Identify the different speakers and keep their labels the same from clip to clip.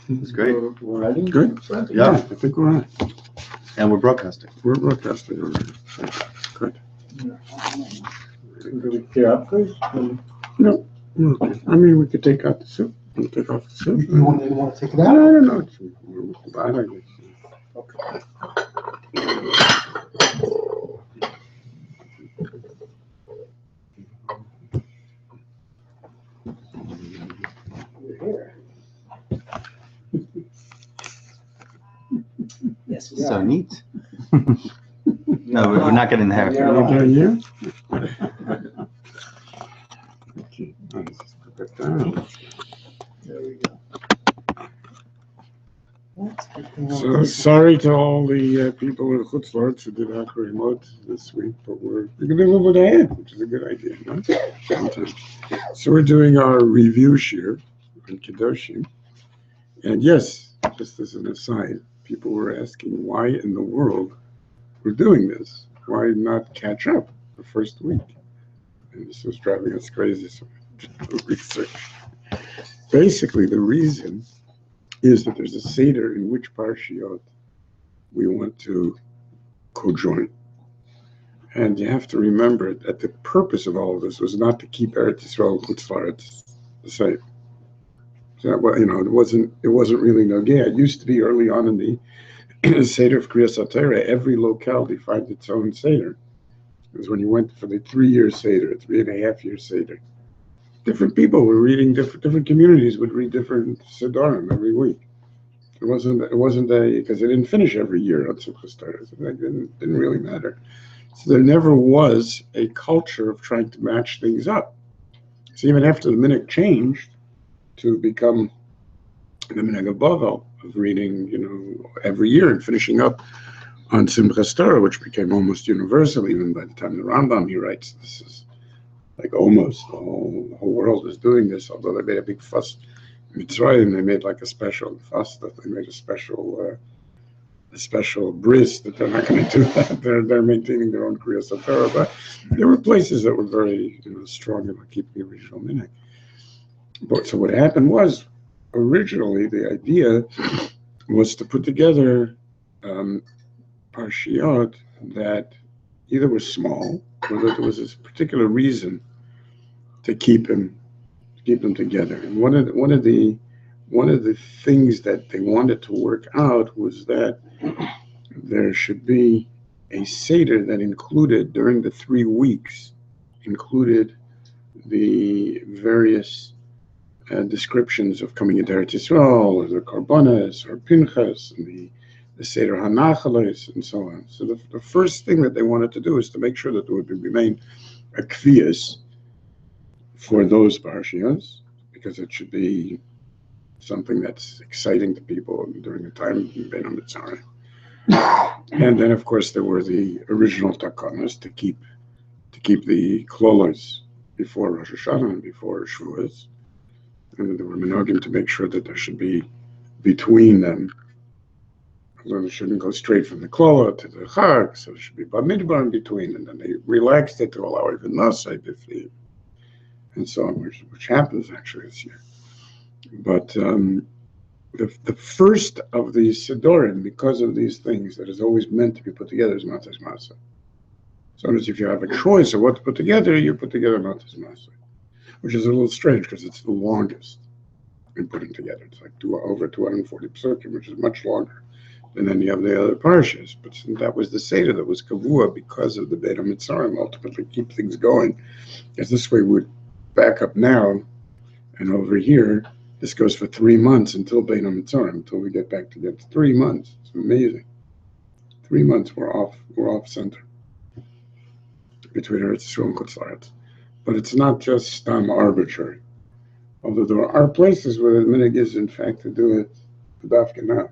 Speaker 1: It's great.
Speaker 2: We're ready?
Speaker 3: Good?
Speaker 1: Yeah.
Speaker 3: I think we're on.
Speaker 1: And we're broadcasting.
Speaker 3: We're broadcasting already. Good.
Speaker 2: Do we clear up, Chris?
Speaker 3: No, okay. I mean, we could take out the soup. We'll take off the soup.
Speaker 2: You want to take it
Speaker 3: I
Speaker 2: out?
Speaker 3: don't know. I like it.
Speaker 2: Okay. You're here. Yes, we
Speaker 1: So
Speaker 2: are.
Speaker 1: neat. No, we're not getting the hair.
Speaker 2: Yeah.
Speaker 3: Okay, yeah. Okay, I'll just put that down.
Speaker 2: There we go.
Speaker 3: So sorry to all the people in Chutzlart who did not remote this week, but we're going to move it ahead, which is a good idea. No? Sometimes. So we're doing our review shir on Kedoshim. And yes, just as an aside, people were asking why in the world we're doing this. Why not catch up the first week? And this was driving us crazy, so we did research. Basically, the reason is that there's a Seder in which Parshiot we want to co-join. And you have to remember that the purpose of all of this was not to keep Eretz Yisrael and Chutz La'aretz the same. So that, well, it wasn't really Nogea. It used to be early on in the Seder of Kriyas HaTorah, every locale defined its own Seder. It was when you went for the 3-year Seder, 3.5-year Seder. Different people were reading, different communities would read different Sedarim every week. It wasn't because they didn't finish every year on Simchas Torah, so that didn't really matter. So there never was a culture of trying to match things up. So even after the minhag changed to become the minhag of Bavel, of reading, every year and finishing up on Simchas Torah, which became almost universal, even by the time the Rambam, he writes, this is like almost the whole world is doing this, although they made a big fuss in Mitzrayim. They made like a special fuss that they made a special bris that they're not going to do that. They're maintaining their own Kriyas HaTorah, but there were places that were very strong about keeping the original minhag. But so what happened was, originally the idea was to put together parshiot that either were small or that there was this particular reason to keep them together. And one of the things that they wanted to work out was that there should be a Seder that included, during the 3 weeks, included the various descriptions of coming into Eretz Yisrael, or the Karbonas, or Pinchas, and the Seder HaNachalos, and so on. So the first thing that they wanted to do is to make sure that there would remain a kviyas for those parshiyos, because it should be something that's exciting to people during the time of Ben HaMitzrayim. And then, of course, there were the original takanas to keep the klolos before Rosh Hashanah and before Shavuos. And then there were minhagim to make sure that there should be between them. Although they shouldn't go straight from the klola to the chag, so there should be bar midbar in between. And then they relaxed it to allow even nasai b'fli, and so on, which happens actually this year. But the first of these Sidorim, because of these things that is always meant to be put together, is Matas Masa. So if you have a choice of what to put together, you put together Matas Masa, which is a little strange because it's the longest in putting together. It's like over 240 psukim, which is much longer than any of the other parshas. But that was the Seder that was kavua because of the Beit HaMitzrayim, ultimately keep things going. Because this way we'd back up now, and over here, this goes for 3 months until Beit HaMitzrayim, until we get back together. 3 months. It's amazing. 3 months we're off center between Eretz Yisrael and Chutz La'aretz. But it's not just arbitrary. Although there are places where the minhag is, in fact, to do it b'dafka now.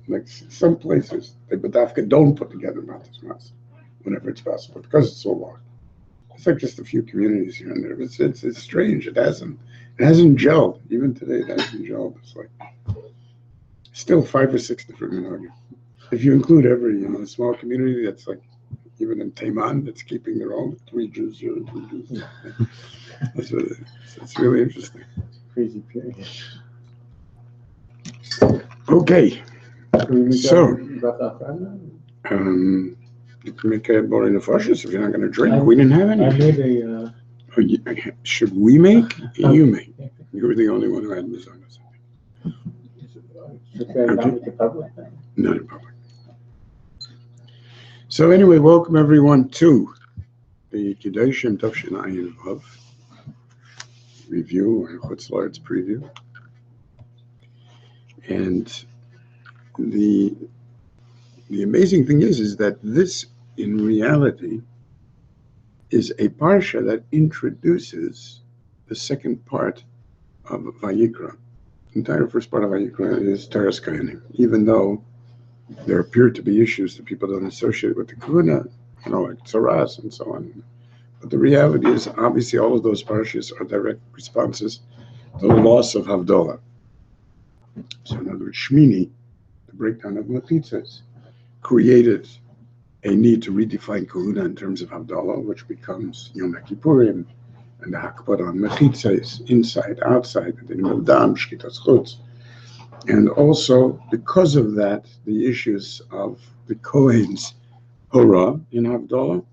Speaker 3: Like some places, they b'dafka don't put together Matas Masa whenever it's possible because it's so long. It's like just a few communities here and there. It's strange. It hasn't gelled. Even today, it hasn't gelled. It's like still 5 or 6 different minhagim. If you include every small community, that's like even in Taiman, it's keeping their own 3 Jews here and 3 Jews there. That's what it is. It's really interesting.
Speaker 2: Crazy period.
Speaker 3: Okay, So-
Speaker 2: I
Speaker 3: you can make a boring nefashis if you're not going to drink. We didn't have any.
Speaker 2: made a,
Speaker 3: Should we make? You make. You were the only one who had mizonos.
Speaker 2: not with the public thing.
Speaker 3: Not in public. So anyway, welcome everyone to the Kedoshim-5776 Vav review, or Chutzlar's preview. And the amazing thing is that this, in reality, is a parsha that introduces the second part of Vayikra. The entire first part of Vayikra is Taras Kohanim, even though there appear to be issues that people don't associate with the Kahuna, like Tzaras and so on. But the reality is, obviously, all of those parshas are direct responses to the loss of Havdalah. So in other words, Shmini, the breakdown of Mechitzos, created a need to redefine Kahuna in terms of Havdalah, which becomes Yom Kippurim, and the Hakpad on Mechitzos, inside, outside, the Din of Dam, Shkitas Chutz. And also, because of that, the issues of the Kohen's Hora in Havdalah,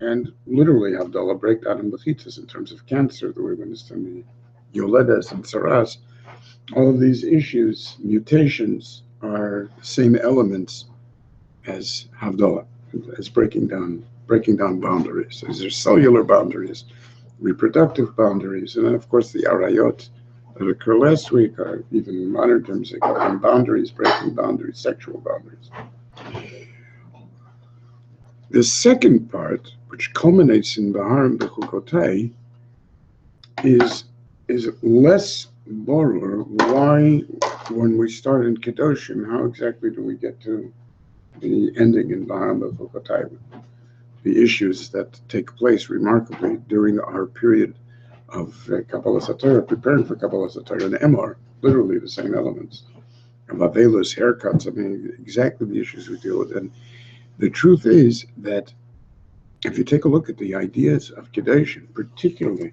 Speaker 3: and literally Havdalah, breakdown in Mechitzos in terms of cancer, the way we understand the Yoledas and Tzaras, all of these issues, mutations, are the same elements as Havdalah, as breaking down boundaries. There's cellular boundaries, reproductive boundaries, and then of course the arayot that occur last week are, even in modern terms, they call them boundaries, breaking boundaries, sexual boundaries. The second part, which culminates in Baharim B'chukotai, is less borrower. Why, when we start in Kedoshim, how exactly do we get to the ending in Baharim B'chukotai? The issues that take place remarkably during our period of Kabbalah Satorah, preparing for Kabbalah Satorah, and Emor, literally the same elements, of Avelos, haircuts, exactly the issues we deal with. And the truth is that if you take a look at the ideas of Kedoshim, particularly,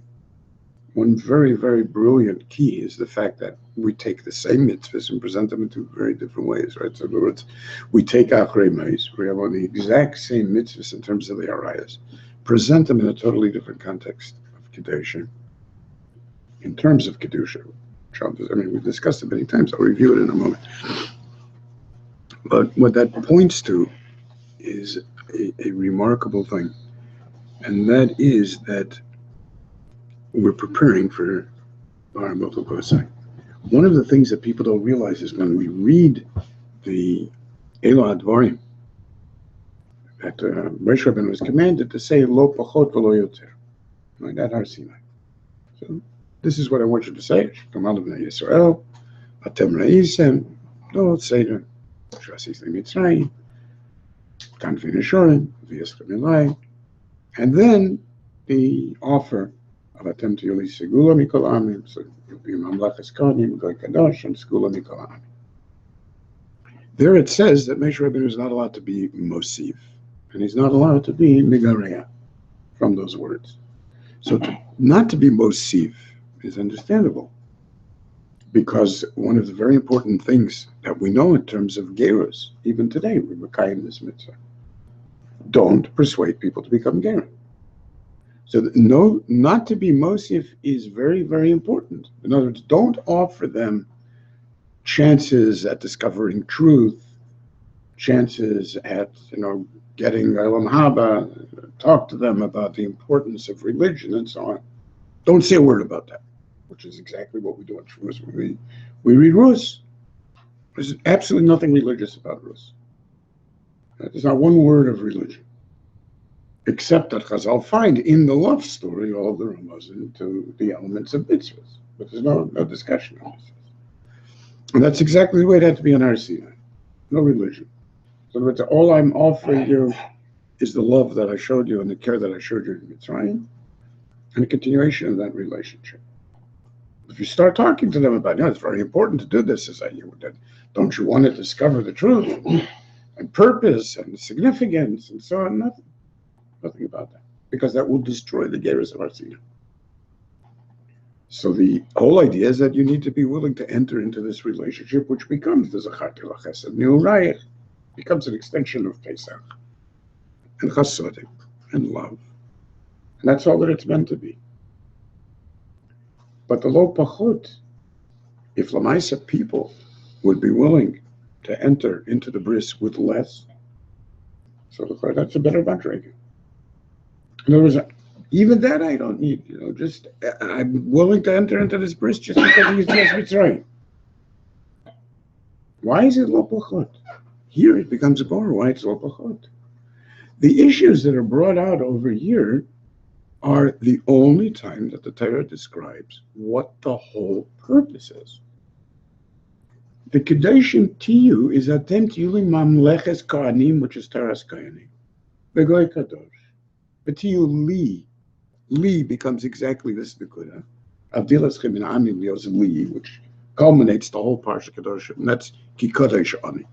Speaker 3: one very, very brilliant key is the fact that we take the same mitzvahs and present them in 2 very different ways, right? So in other words, we take Achrei Meis, we have on the exact same mitzvahs in terms of the arayas, present them in a totally different context of Kedoshim. In terms of Kedusha, we've discussed it many times, I'll review it in a moment. But what that points to is a remarkable thing, and that is that we're preparing for Baharim B'chukotai. One of the things that people don't realize is when we read the Elah Advarim, that Moshe Rabbeinu was commanded to say Lo Pachot V'Lo Yoter, like at Har Sinai. So this is what I want you to say. Come out of Bnei Yisrael, Atem Re'isem, Lo Tzeirim, Shasis L'Mitzrayim, Kanfi Neshorim, V'Yischem Elai, and then the offer of Atem Tiyuli Segula Mikol Amim, so you'll be Mamlachas Kohanim, Goy Kadosh, and Segula Mikol Amim. There it says that Moshe Rabbeinu is not allowed to be Mosiv, and he's not allowed to be Migareya from those words. So not to be Mosiv is understandable, because one of the very important things that we know in terms of Gerus, even today, we Mekayim this mitzvah, don't persuade people to become Gerim. So no, not to be Mosif is very, very important. In other words, don't offer them chances at discovering truth, chances at, getting Elam Haba, talk to them about the importance of religion and so on. Don't say a word about that, which is exactly what we do in Shavuos. We read Rus. There's absolutely nothing religious about Rus. There's not one word of religion, except that Chazal find in the love story all the remuzin to the elements of mitzvahs. But there's no discussion on this. And that's exactly the way it had to be on Har Sinai. No religion. So all I'm offering you is the love that I showed you and the care that I showed you in Mitzrayim, and a continuation of that relationship. If you start talking to them about, it's very important to do this, don't you want to discover the truth? and purpose and significance and so on. Nothing about that, because that will destroy the gerus of our senior. So the whole idea is that you need to be willing to enter into this relationship, which becomes the Zacharti L'Chesed Neurayich, becomes an extension of Pesach and Chasodim and love. And that's all that it's meant to be. But the Lo Pachot, if Lamaisa people would be willing to enter into the bris with less, so that's a better Madrega. In other words, even that I don't need, just I'm willing to enter into this bris just because he's just Mitzrayim. Why is it Lo Pachot? Here it becomes a bar. Why it's Lo Pachot? The issues that are brought out over here are the only time that the Torah describes what the whole purpose is. The Kedoshim Tiyu is Atem Tiyulim Mamleches Kohanim, which is Taras Kohanim. Begoy Kadosh. But Tiyu Li becomes exactly this Nekuda. Avdilas Chemin Amim Yos Li, which culminates the whole Parsha Kedoshim, and that's Ki Kodesh Ani.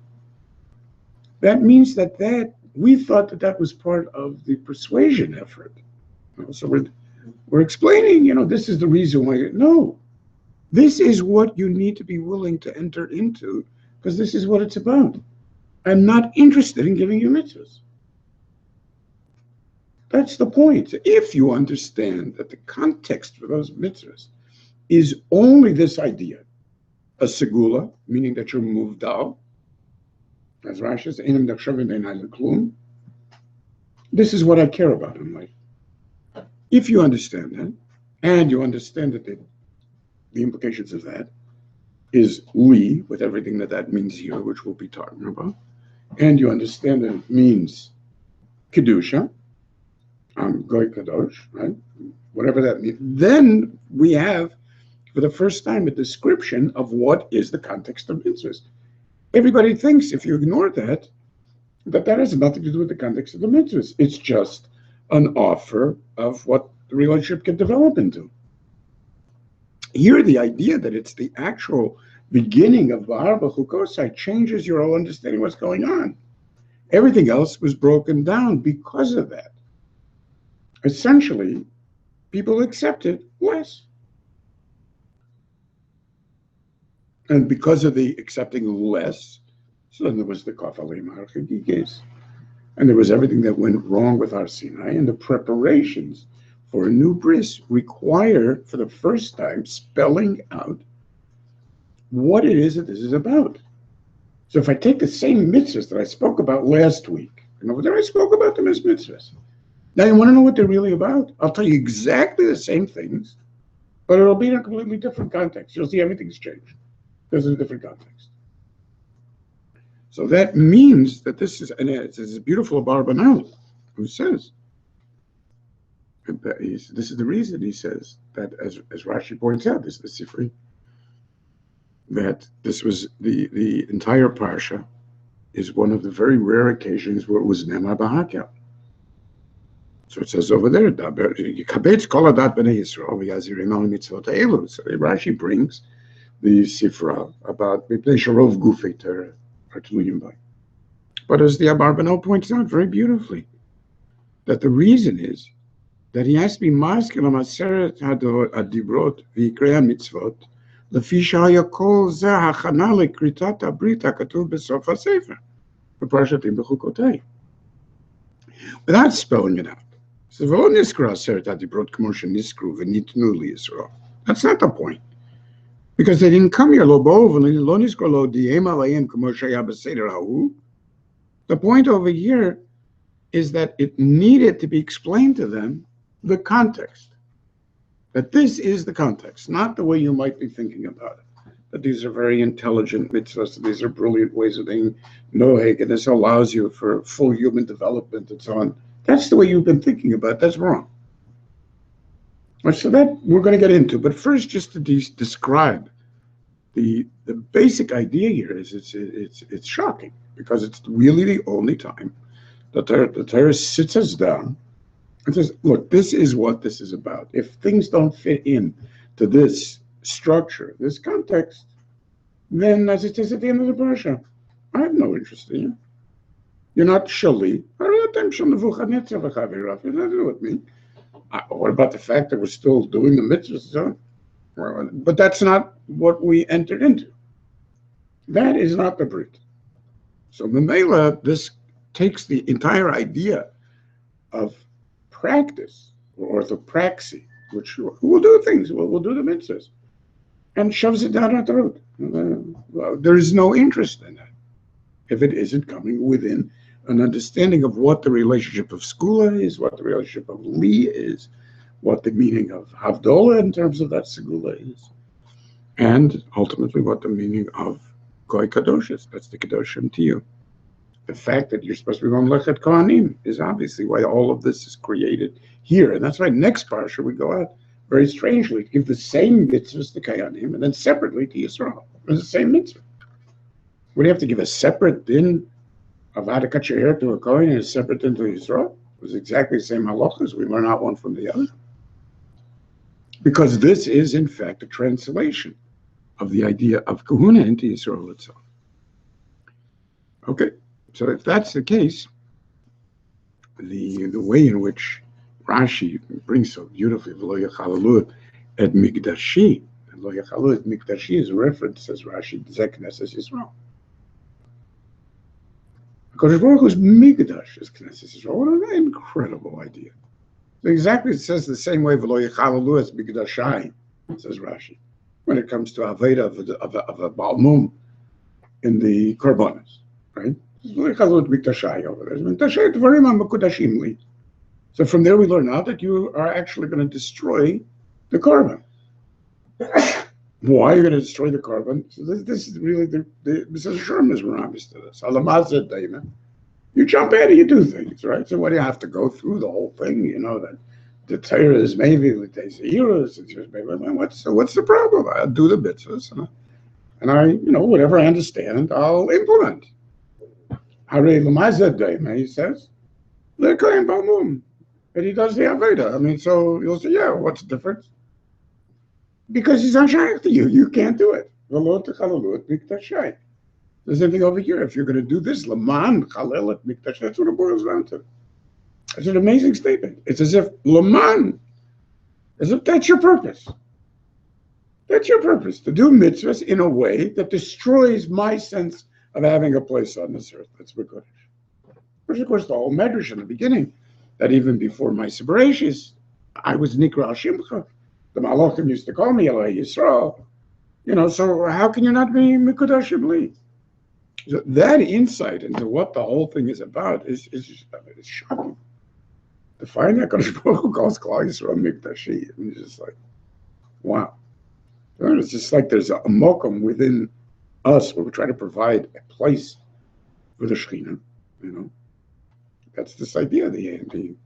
Speaker 3: That means that we thought that was part of the persuasion effort. So we're explaining, this is the reason why. No, this is what you need to be willing to enter into, because this is what it's about. I'm not interested in giving you mitzvahs. That's the point. If you understand that the context for those mitzvahs is only this idea, a segula, meaning that you're moved out, as Rashi says, this is what I care about in life. If you understand that, and you understand that the implications of that is li, with everything that means here, which we'll be talking about, and you understand that it means kedusha, goy kadosh, right? Whatever that means, then we have, for the first time, a description of what is the context of mitzvahs. Everybody thinks, if you ignore that has nothing to do with the context of the mitzvahs. It's just an offer of what the relationship can develop into. Here, the idea that it's the actual beginning of Bahar B'chukosai changes your whole understanding of what's going on. Everything else was broken down because of that. Essentially, people accepted less. And because of the accepting less, so then there was the Kafalei Marchagigis. And there was everything that went wrong with our Sinai, and the preparations for a new bris require, for the first time, spelling out what it is that this is about. So if I take the same mitzvahs that I spoke about last week, and over there I spoke about them as mitzvahs. Now you want to know what they're really about? I'll tell you exactly the same things, but it'll be in a completely different context. You'll see everything's changed because of a different context. So that means that this is beautiful Abarbanel, who says, this is the reason he says that, as Rashi points out, this is the Sifri, that this was the entire Parsha is one of the very rare occasions where it was Nema Bahakel. So it says over there, so Rashi brings the Sifra about Sharov Gufei but as the Abarbanel points out very beautifully, that the reason is that he has to be maskil Maseret Hadibrot v'Ikrea Mitzvot lefi shehaya kol zeh hachana lekritat habrit hakatuv besof hasefer b'Parashatim b'Chukotei, without spelling it out. So v'lo niskra Aseret Hadibrot k'mo sheniskru v'nitnu liYisrael. That's not the point. Because they didn't come here. The point over here is that it needed to be explained to them the context. That this is the context, not the way you might be thinking about it. That these are very intelligent mitzvahs, these are brilliant ways of being noheg, and this allows you for full human development and so on. That's the way you've been thinking about it. That's wrong. So that we're going to get into, but first, just to describe the basic idea here is it's shocking, because it's really the only time that the Torah sits us down and says, "Look, this is what this is about. If things don't fit in to this structure, this context, then as it says at the end of the parsha, I have no interest in you. You're not shali. You're nothing to do with me. What about the fact that we're still doing the mitzvahs? But that's not what we entered into. That is not the brit. So Mamela, this takes the entire idea of practice or orthopraxy, which will do things, we'll do the mitzvahs, and shoves it down our throat. Well, there is no interest in that if it isn't coming within an understanding of what the relationship of Skula is, what the relationship of Li is, what the meaning of Havdolah in terms of that Segula is, and ultimately what the meaning of Goy Kadosh is. That's the Kedoshim to you. The fact that you're supposed to be Mamlechet Kohanim is obviously why all of this is created here. And that's why next parsha we go out very strangely to give the same mitzvahs to Kohanim and then separately to Yisrael. It's the same mitzvah. Would you have to give a separate din of how to cut your hair to a Kohen and a separate din to Yisrael? It was exactly the same halachas. We learn out one from the other. Because this is, in fact, a translation of the idea of kahuna into Yisrael itself. Okay, so if that's the case, the way in which Rashi brings so beautifully V'lo yachalalu et mikdashi, and Lo yachalu et mikdashi is a reference, says Rashi, Zeh Knesses Yisrael. Kodesh Baruch Hu's mikdash is Knesses Yisrael. What an incredible idea! Exactly, it says the same way V'lo yachalalu et mikdashai, says Rashi, when it comes to Aveda of a Balmum in the Korbanos, right? So from there we learn out that you are actually going to destroy the Korban. Why are you going to destroy the Korban? So this is really the Mrs. Sherm is obvious to this. You jump in and you do things, right? So what do you have to go through the whole thing? You know that the Torah is maybe the heroes. What's the problem? I'll do the mitzvahs and I, whatever I understand, I'll implement. He says, they're going Balmum. And he does the Aveda. I mean, so you'll say, yeah, what's the difference? Because he's not shaykh to you. You can't do it. The same thing over here. If you're going to do this, Laman, Chalel, Mikdash, that's what it boils down to. It's an amazing statement. It's as if Laman, as if that's your purpose. That's your purpose, to do mitzvahs in a way that destroys my sense of having a place on this earth. That's Mekudesh. Which, of course, the whole medrash in the beginning, that even before my Bereshis, I was Nikra Shimcha. The Malachim used to call me Eloi Yisrael. So how can you not be Mekudashim Li? So that insight into what the whole thing is about is shocking. To find that Kodesh Baruch Hu calls Klal Yisrael Mikdashi, I mean, it's just like, wow. It's just like there's a mokum within us where we try to provide a place for the Shekhinah, That's this idea, the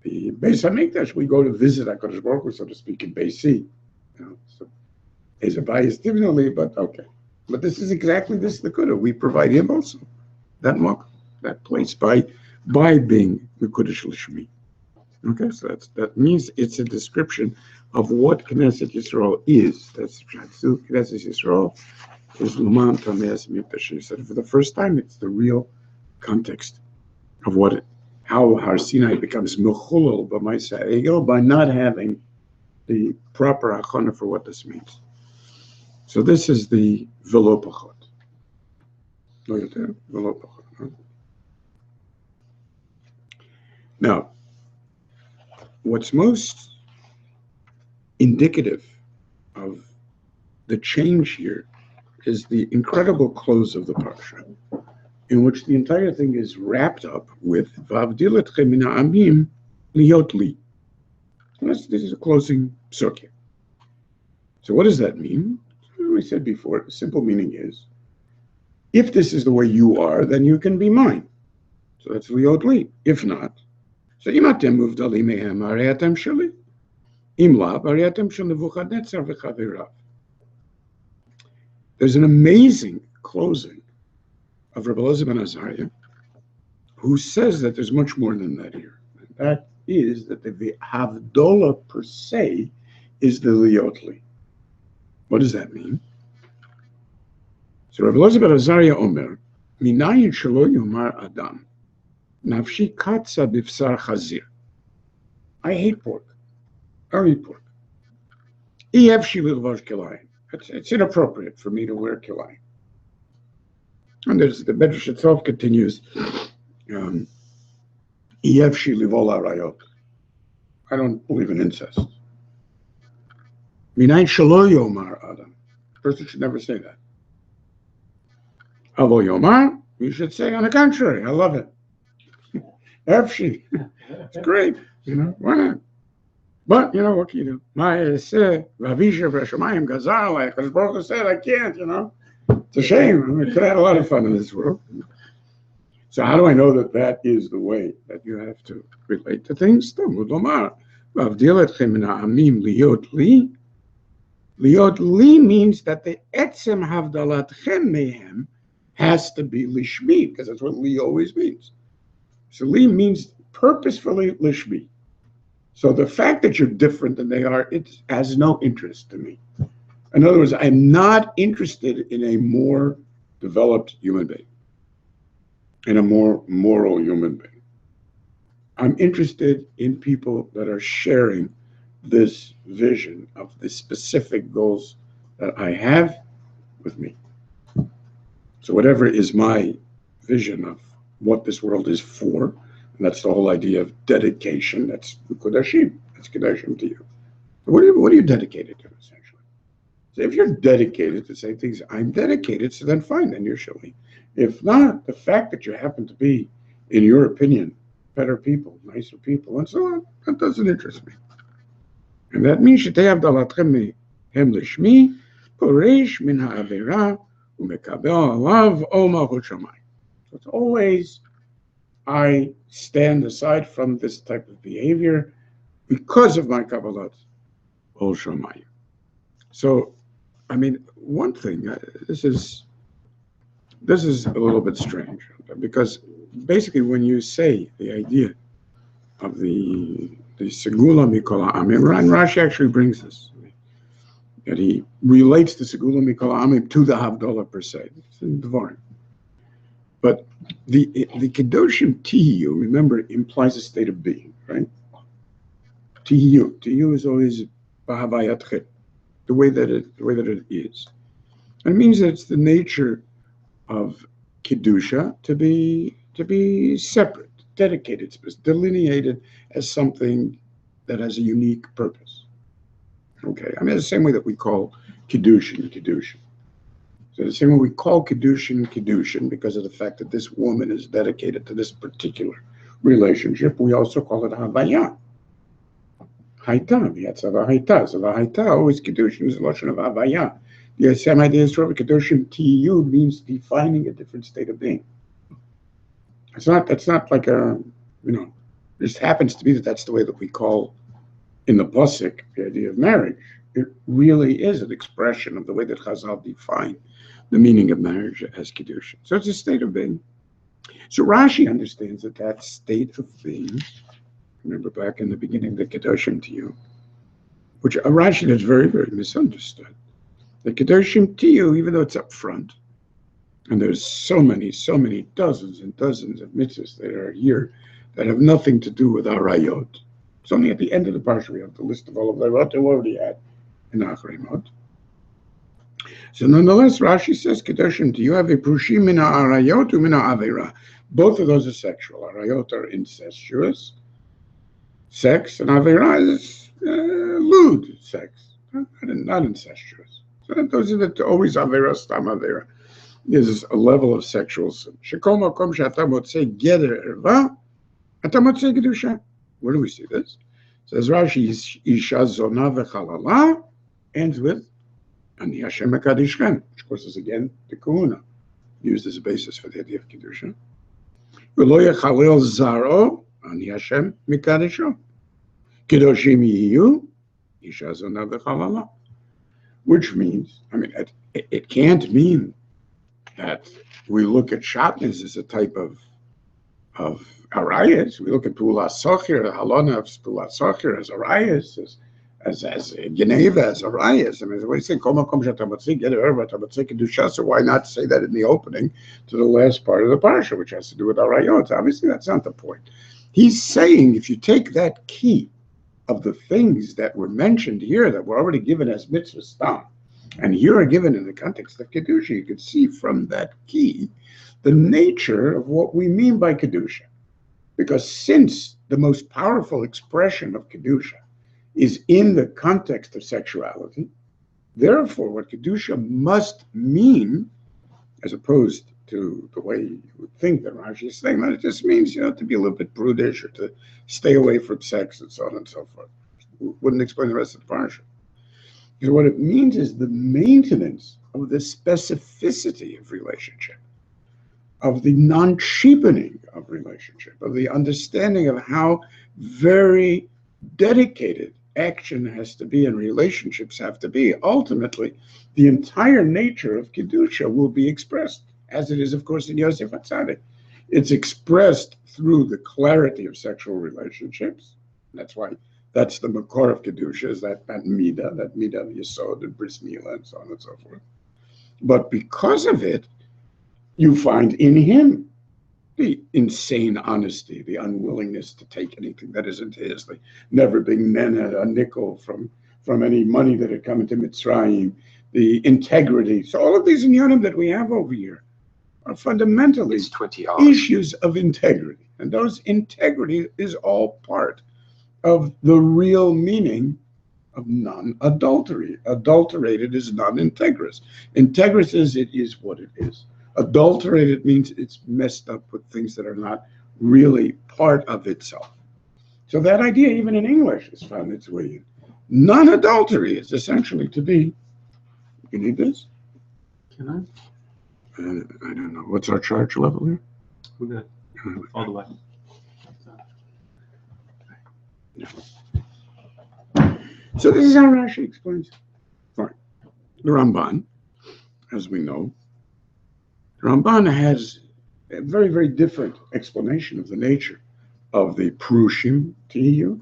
Speaker 3: Beis HaMikdash, we go to visit HaKadosh Baruch Hu, so to speak, in Beis C. So there's a bias differently, but okay. But this is exactly this the Kudah. We provide him also that mokum, that place by being Mekudesh L'Shmi. Okay, so that means it's a description of what Knesset Yisrael is. That's Knesset Yisrael is Luman Tameas Mikdash. He said for the first time, it's the real context of how Har Sinai becomes Mechulel b'Maaseh Egel by not having the proper achana for what this means. So this is the V'lo Pachot. V'lo Pachot. Now, what's most indicative of the change here is the incredible close of the parsha, in which the entire thing is wrapped up with V'avdiletchem min ha'amim liot li. This is a closing psukim. So what does that mean? We said before, the simple meaning is, if this is the way you are, then you can be mine. So that's liot li. If not, so im atem muvdalim mehem harei atem sheli. Im lav harei atem shel Nebuchadnezzar v'chaverav. There's an amazing closing of Rabbi Elazar ben Azariah, who says that there's much more than that here. And that is that the Havdolah per se is the Liotli. What does that mean? So Rabbi Elazar ben Azariah Omer, Minayin shelo yomar Adam, Nafshi katsa bifsar chazir. I hate pork. I don't eat pork. Efshi lilvosh kilayim. It's inappropriate for me to wear kilayim. And there's the Medrash itself continues. Efshi livol arayot. I don't believe in incest. Minayin shelo yomar adam. A person should never say that. Avo yomar, you should say on the contrary. I love it. Efshi, it's great. Why not? But what can you do? Ravisha v'shamayim gazar, like Hakadosh Baruch Hu said, I can't. It's a shame. We could have a lot of fun in this world. So how do I know that that is the way that you have to relate to things? Talmud lomar, v'avdil etchem min ha'amim liot li. Liot li means that the etzem havdalatchem mehem has to be lishmi, because that's what li always means. So li means purposefully lishmi. So the fact that you're different than they are, it has no interest to me. In other words, I'm not interested in a more developed human being, in a more moral human being. I'm interested in people that are sharing this vision of the specific goals that I have with me. So whatever is my vision of what this world is for, and that's the whole idea of dedication, that's Kedoshim, that's Kedoshim to you. What are you dedicated to, essentially? So if you're dedicated to say things, I'm dedicated, so then fine, then you're showing. If not, the fact that you happen to be, in your opinion, better people, nicer people, and so on, that doesn't interest me. And that means shetei avdalatchem hem lishmi, poresh min ha'avera, umekabel alav o malchut shamayim. So it's always, I stand aside from this type of behavior because of my kabbalat ol shamayim. So, one thing, this is a little bit strange, because basically when you say the idea of the segula mikol ha'amim, and Rashi actually brings this, that he relates the segula mikol ha'amim to the Havdalah per se. It's in Devarim. But the Kedoshim Tiyu, remember, implies a state of being, right? Tiyu is always b'havayatchet, the way that it is. And it means that it's the nature of Kedusha to be separate, dedicated, delineated as something that has a unique purpose. Okay, the same way that we call Kedushin. So the same way we call Kedushin because of the fact that this woman is dedicated to this particular relationship, we also call it Havaya. Haita, Yatzava Haita. So the Haita, always Kedushin, is a lotion of Havaya. The same idea is true. Kedoshim Tiyu means defining a different state of being. It's not like this happens to be that's the way that we call in the Pasuk the idea of marriage. It really is an expression of the way that Chazal define the meaning of marriage as Kedushin. So it's a state of being. So Rashi understands that state of being, remember back in the beginning, the Kedoshim Tiyu, which a Rashi that's very, very misunderstood. The Kedoshim Tiyu, even though it's up front, and there's so many dozens and dozens of mitzvahs that are here that have nothing to do with Arayot. It's only at the end of the parsha we have the list of all of the Arayot we already had in Achremot. So nonetheless, Rashi says, Kedoshim Tiyu have a prushim mina Arayot u mina Avera. Both of those are sexual. Arayot are incestuous sex, and Avera is lewd sex, not incestuous. So those are always Avera, Stam Avera. There's a level of sexual sin. Shekol makom she'ata motzei geder erva, ata motzei kedusha. Where do we see this? Says Rashi, Isha zona v'chalala, ends with Ani Hashem mekadishchem, which of course is again the kahuna, used as a basis for the idea of kedusha. V'lo yechalel zaro, Ani Hashem mekadisho. Kedoshim yiyu, Isha zona v'chalala. Which means, it can't mean that we look at shatnez as a type of arayas. We look at pulas socher, the halona of pulas socher as arayas, Geneva, as Arias. I mean, what do you say? So why not say that in the opening to the last part of the parsha, which has to do with Arayot? Obviously, that's not the point. He's saying if you take that key of the things that were mentioned here that were already given as mitzvah stam, and here are given in the context of Kedusha, you can see from that key the nature of what we mean by Kedusha. Because since the most powerful expression of Kedusha is in the context of sexuality, therefore what Kedusha must mean, as opposed to the way you would think that Rashi is saying, that it just means, to be a little bit prudish or to stay away from sex and so on and so forth. Wouldn't explain the rest of the parsha. Because what it means is the maintenance of the specificity of relationship, of the non-cheapening of relationship, of the understanding of how very dedicated action has to be and relationships have to be. Ultimately, the entire nature of Kedusha will be expressed, as it is, of course, in Yosef HaTzadik. It's expressed through the clarity of sexual relationships. That's why that's the makor of Kedusha, is that midah of Yesod and Bris Milah and so on and so forth. But because of it, you find in him the insane honesty, the unwillingness to take anything that isn't his, the never being nened a nickel from any money that had come into Mitzrayim, the integrity. So all of these inyanim that we have over here are fundamentally issues of integrity. And those integrity is all part of the real meaning of non-adultery. Adulterated is non-integrous. Integrous is it is what it is. Adulterated means it's messed up with things that are not really part of itself. So that idea, even in English, has found its way in. Non-adultery is essentially to be, you need this?
Speaker 1: Can I?
Speaker 3: I don't know. What's our charge level here?
Speaker 1: We're good. All the way.
Speaker 3: So this is how Rashi explains it. Fine. The Ramban, as we know, Ramban has a very, very different explanation of the nature of the Prushim Tiyu.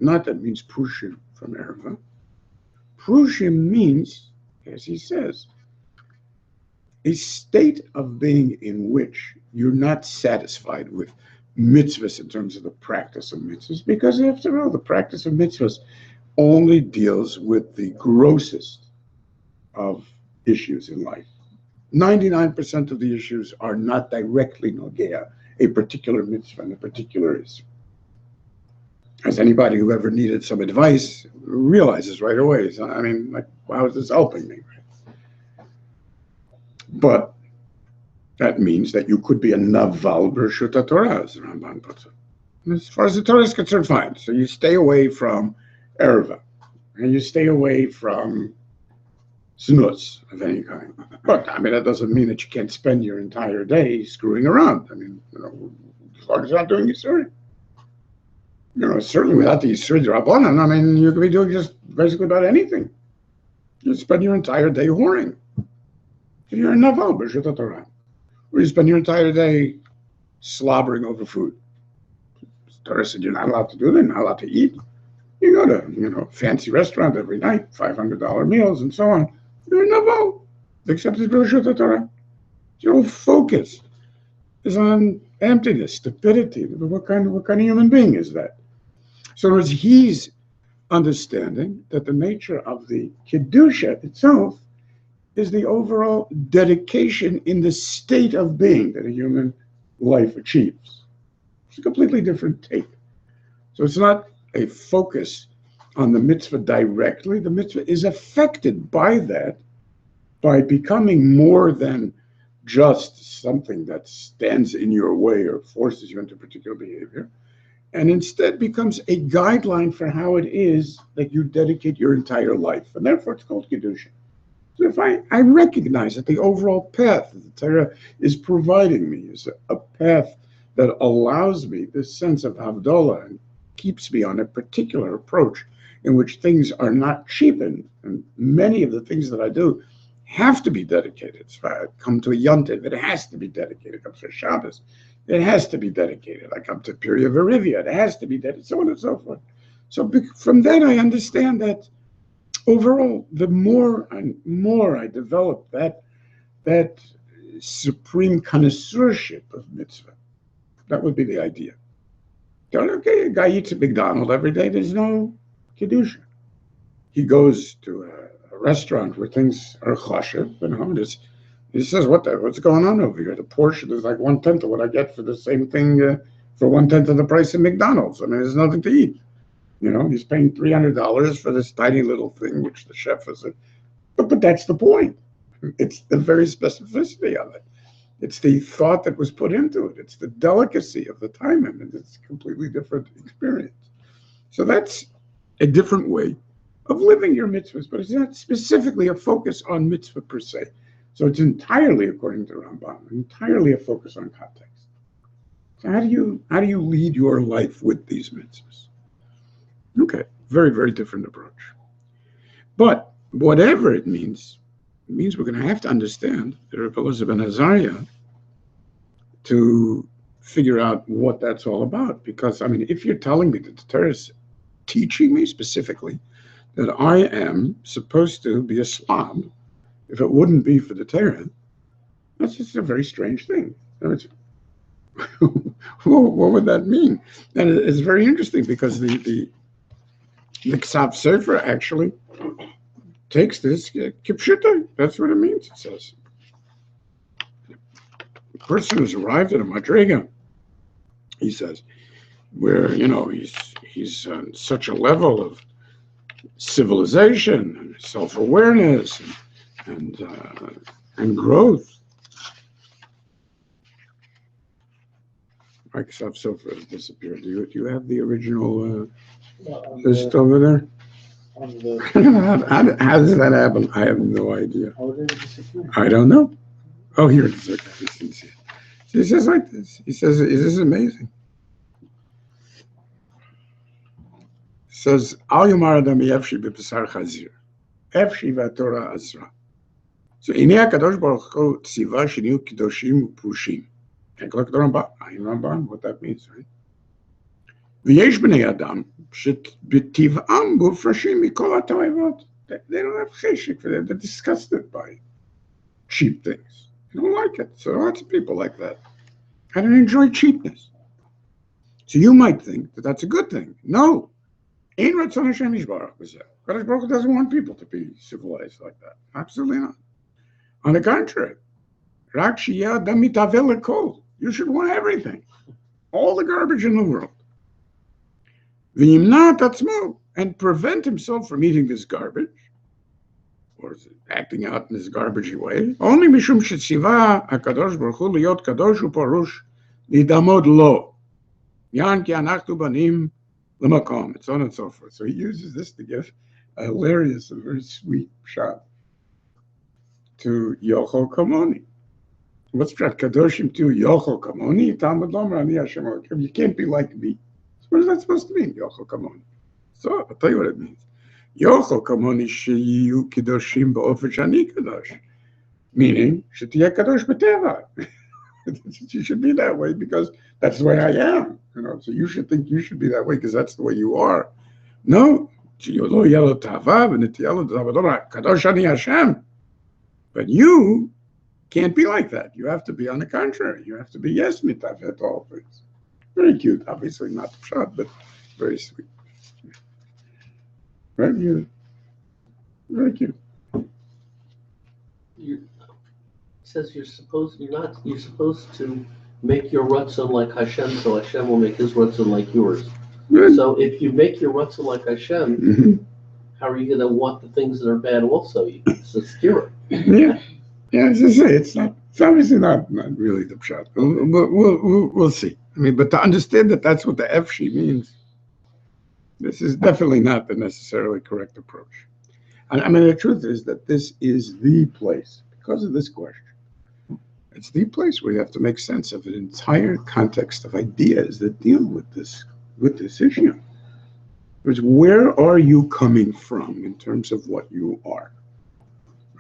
Speaker 3: Not that means Prushim from Erva. Prushim means, as he says, a state of being in which you're not satisfied with mitzvahs in terms of the practice of mitzvahs, because after all, the practice of mitzvahs only deals with the grossest of issues in life. 99% of the issues are not directly nogea, a particular mitzvah and a particular issue. As anybody who ever needed some advice realizes right away, I mean, like, how is this helping me? But that means that you could be a naval b'reshut HaTorah, as the Ramban puts it. And as far as the Torah is concerned, fine. So you stay away from erva, and you stay away from snus of any kind. But, I mean, that doesn't mean that you can't spend your entire day screwing around. I mean, as long as you're not doing Yisur. Certainly without the Yisur Rabbanan, I mean, you could be doing just basically about anything. You spend your entire day whoring. You're a naval b'reshut HaTorah. Or you spend your entire day slobbering over food. The Torah said you're not allowed to do that, you're not allowed to eat. You go to, fancy restaurant every night, $500 meals and so on. You're a naval, except it's b'reshut HaTorah. Your whole focus is on emptiness, stupidity. What kind of human being is that? So as he's understanding that the nature of the Kedusha itself is the overall dedication in the state of being that a human life achieves. It's a completely different take. So it's not a focus on the mitzvah directly. The mitzvah is affected by that, by becoming more than just something that stands in your way or forces you into particular behavior, and instead becomes a guideline for how it is that you dedicate your entire life. And therefore it's called Kedusha. So if I recognize that the overall path that the Torah is providing me is a path that allows me this sense of Havdalah and keeps me on a particular approach in which things are not cheapened, and many of the things that I do have to be dedicated. So I come to a Yontiv, it has to be dedicated. I come to a Shabbos, it has to be dedicated. I come to Period Verivia, it has to be dedicated, so on and so forth. So from that, I understand that overall, the more and more I develop that supreme connoisseurship of mitzvah, that would be the idea. Okay, a guy eats at McDonald's every day, there's no Kedusha. He goes to a restaurant where things are chashiv, he says, what's going on over here? The portion is like 1/10 of what I get for the same thing, for 1/10 of the price of McDonald's. I mean, there's nothing to eat. He's paying $300 for this tiny little thing, which the chef is. But that's the point. It's the very specificity of it. It's the thought that was put into it. It's the delicacy of the time, and it's a completely different experience. So that's a different way of living your mitzvahs, but it's not specifically a focus on mitzvah per se. So it's entirely, according to Rambam, entirely a focus on context. So how do you lead your life with these mitzvahs? Okay, very, very different approach. But whatever it means we're going to have to understand the Rebbe Elazar ben Azariah to figure out what that's all about. Because, if you're telling me that the Torah is teaching me specifically that I am supposed to be a slob, if it wouldn't be for the Torah, that's just a very strange thing. What would that mean? And it's very interesting because the Ksav Sefer actually takes this kipshuta. That's what it means. It says the person who's arrived at a madrega, he says, where he's on such a level of civilization and self-awareness and growth. My Ksav Sefer has disappeared. Do you have the original list over there? How does that happen? I have no idea. I don't know. Oh, here it is. Okay. He says like this. He says, "Is this amazing?" He says, "Al yomar adam yefshi b'besar chazir, efshi v'atorah azra." So, inei HaKadosh Baruch Hu tziva sheniyu kedoshim u'purushim. Take a look at the Rambam. Ayin Rambam, what that means, right? V'yesh b'nei adam sheb'tiv'am mufrashim mikol ha'toivot. They don't have cheshik for that. They're disgusted by cheap things. They don't like it. So lots of people like that. I don't enjoy cheapness. So you might think that that's a good thing. No. Ein ratzon Hashem yishbarach b'zeh. Kadosh Baruch Hu doesn't want people to be civilized like that. Absolutely not. On the contrary, rak sheyeh adam mitaveh lekol. You should want everything. All the garbage in the world. V'yimna atzmo, and prevent himself from eating this garbage, or acting out in this garbagey way, only mishum shetziva HaKadosh Baruch Hu liyot kadosh u'parush lidamod lo. Yan ki anachnu banim l'makom, and so on and so forth. So he uses this to give a hilarious and very sweet shot to Yochel Kamoni. What's that? Kedoshim to Yochel Kamoni? Talmud Lomer Ani Hashem Elokim. You can't be like me. So what is that supposed to mean, Yochel Kamoni? So I'll tell you what it means. Yochel Kamoni sheyu Kedoshim ba'ofen shani kadosh. Meaning, shetiyeh kadosh b'teva. You should be that way because that's the way I am. So you should think you should be that way because that's the way you are. No. But you can't be like that. You have to be on the contrary. You have to be yes mitavet all things. Very cute. Obviously not short, but very sweet. Right? Very cute.
Speaker 4: It says you're supposed to make your rutzon like Hashem, so Hashem will make his rutzon like yours.
Speaker 3: Good.
Speaker 4: So if you make your rutzon like Hashem, how are you going to want the things that are bad also? It's a skewer.
Speaker 3: Yeah, as I say, it's obviously not really the pshat. We'll see. But to understand that that's what the efshi means, this is definitely not the necessarily correct approach. The truth is that this is the place, because of this question, it's the place where you have to make sense of an entire context of ideas that deal with this issue. Because where are you coming from in terms of what you are?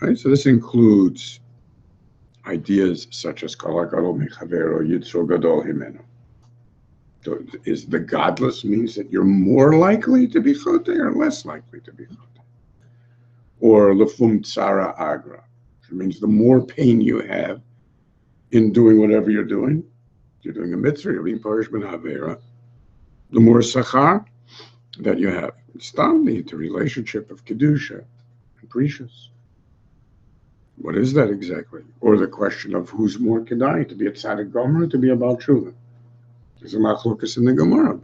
Speaker 3: Right? So this includes ideas such as Kol HaGadol Mechavero Yitzro Gadol Himeno. So is the godless means that you're more likely to be chotei or less likely to be chotei? Or lefum tsara agra, which means the more pain you have in doing whatever you're doing a mitzvah, you're being parish ben avera, the more sachar that you have. It's the relationship of kedusha and precious. What is that exactly? Or the question of who's more kedai, to be a tzaddik gomer or to be a bal tshuva? There's a machlokas in the Gemara.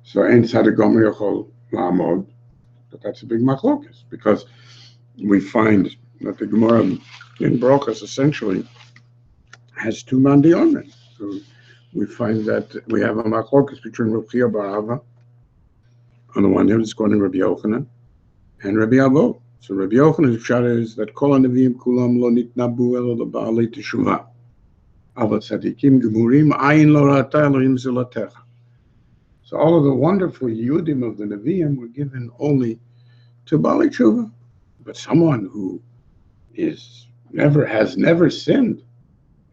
Speaker 3: So ein tzaddik gomer yochol la'amod, but that's a big machlokas because we find that the Gemara in Brochus essentially has two mandiomen. So we find that we have a machlokas between Rav Chia bar Ava on the one hand, it's going to Rabbi Yochanan and Rabbi Avo. So Rabbi Yochanan's pshat is that kol hanevim kulam lo nitnabu elo leba'alei teshuvah. Aval tzadikim gemurim ayin lo ra'ata Elohim zilatecha. So all of the wonderful Yudim of the Nevi'im were given only to Baalei Tshuva. But someone who has never sinned,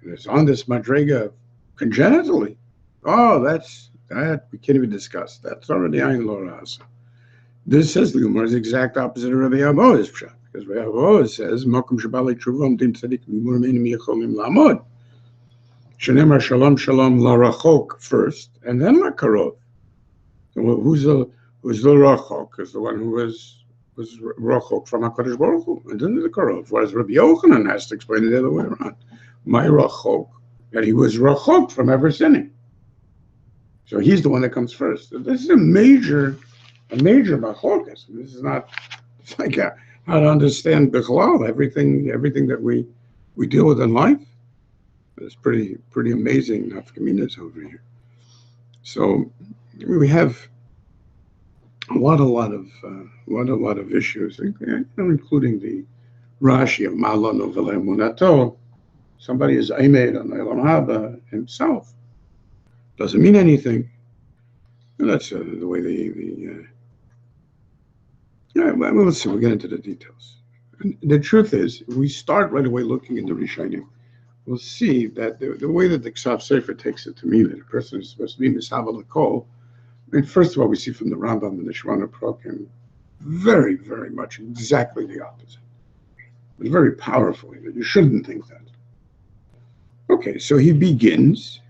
Speaker 3: and is on this madrega congenitally, that we can't even discuss. That's already ayin lo ra'asa. This says the Gemara is the exact opposite of Rabbi Avo's pshat, because Rabbi Avo says makom shebalei tshuva omdim tzadikim gemurim enim yecholim la'amod. Shenemar shalom shalom la rachok first, and then la karov. Who's the rachok? Is the one who was rachok from HaKadosh Baruch Hu, and then the karov. Whereas Rabbi Yochanan has to explain it the other way around. My rachok, that he was rachok from ever sinning. So he's the one that comes first. This is a major machlokas. This is not. It's like how to understand bichlal, everything that we deal with in life. It's pretty amazing nafkaminas over here. So we have a lot of issues, including the Rashi of Malon Uvelei Munato. Somebody is Aimed on Olam Haba himself. Doesn't mean anything. And that's the way we'll see. We'll get into the details. And the truth is, if we start right away looking into Rishonim, we'll see that the way that the Ksav Sefer takes it to mean that a person is supposed to be Misaval L'Kol. I mean, first of all, we see from the Rambam and the Shemona Prokim very, very much exactly the opposite. It's very powerful. You shouldn't think that. Okay, so he begins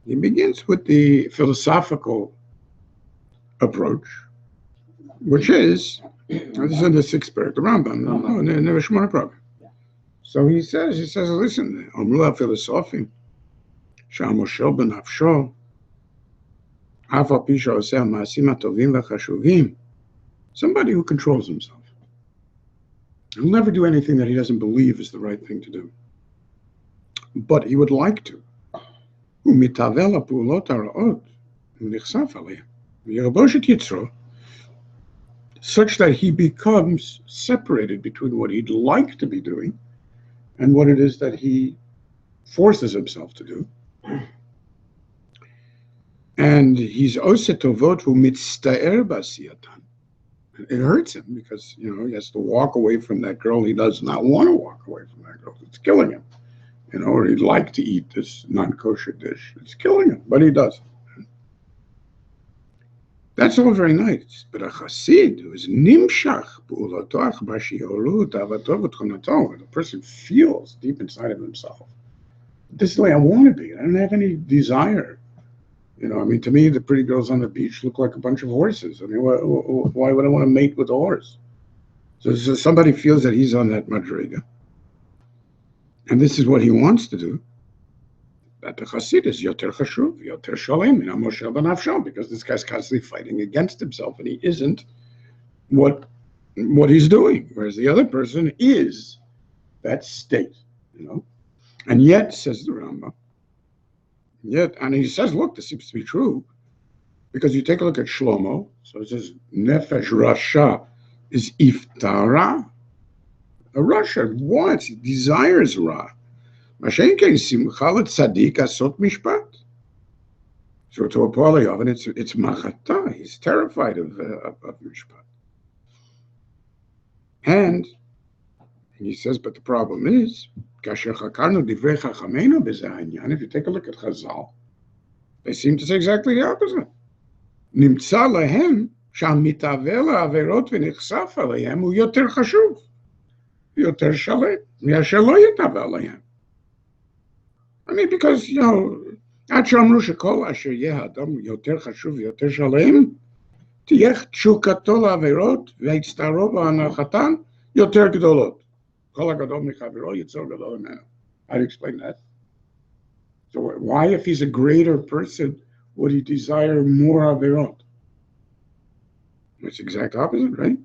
Speaker 3: with the philosophical approach, which is, this is in the sixth parak, the Rambam, no, never Shemona Prokim. So he says, listen, Omru HaPhilosopim, Sha'amoshel ben Hafsho, Afa Pisha Oseh Ma'asim HaTovim VaChashuvim, somebody who controls himself. He'll never do anything that he doesn't believe is the right thing to do. But he would like to. Umitavel HaPu'ulot HaRa'ot, Nichsaf Aleh, Yeraboshet Yitzro, such that he becomes separated between what he'd like to be doing and what it is that he forces himself to do. And he's osetovot who mitztaer basiyatan. It hurts him because, he has to walk away from that girl. He does not want to walk away from that girl. It's killing him. Or he'd like to eat this non-kosher dish. It's killing him, but he does. That's all very nice. But a chassid who is nimshach, the person feels deep inside of himself, this is the way I want to be. I don't have any desire. To me, the pretty girls on the beach look like a bunch of horses. Why would I want to mate with a horse? So somebody feels that he's on that madriga, and this is what he wants to do. That the chassid is yoter chashuv, yoter shalem, Moshe ben Hafshon, because this guy's constantly fighting against himself, and he isn't what he's doing, whereas the other person is that state, And yet, says the Rambam, and he says, look, this seems to be true, because you take a look at Shlomo, so it says, Nefesh Rasha is Iftara. A Rasha wants, he desires Ra. Mashenke Simcha Tzaddik Asot Mishpat. So to a Polyov, it's Machata. He's terrified of Mishpat. And And he says, but the problem is, if you take a look at Chazal, they seem to say exactly the opposite. נמצא להם שהמתהווה לעבירות ונחשף עליהם הוא יותר חשוב, יותר שלם, מאשר לא יתהווה עליהם. I mean, because, עד שאמרו שכל אשר יהיה האדם יותר חשוב ויותר שלם, תהיה תשוקתו לעבירות והצטערו בהנחתן יותר גדולות. כל הגדול מחברו יצור גדול ממנו. How do you explain that? So why, if he's a greater person, would he desire more averot? It's the exact opposite, right?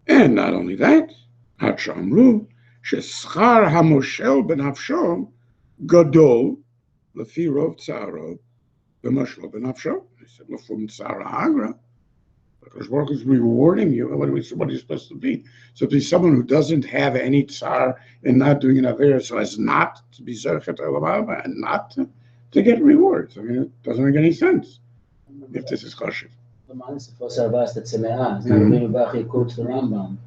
Speaker 3: And not only that, עד שאמרו ששכר המושל בנפשו גדול לפי רוב צערו ומשלו בנפשו. He said, לפום צער האגרא. Because Baruch is rewarding you. What are you supposed to be? So to be someone who doesn't have any tsar and not doing an aver, so as not to be zerchet olam and not to get rewards. I mean, it doesn't make any sense if this is chashiv.
Speaker 2: Quotes the Rambam.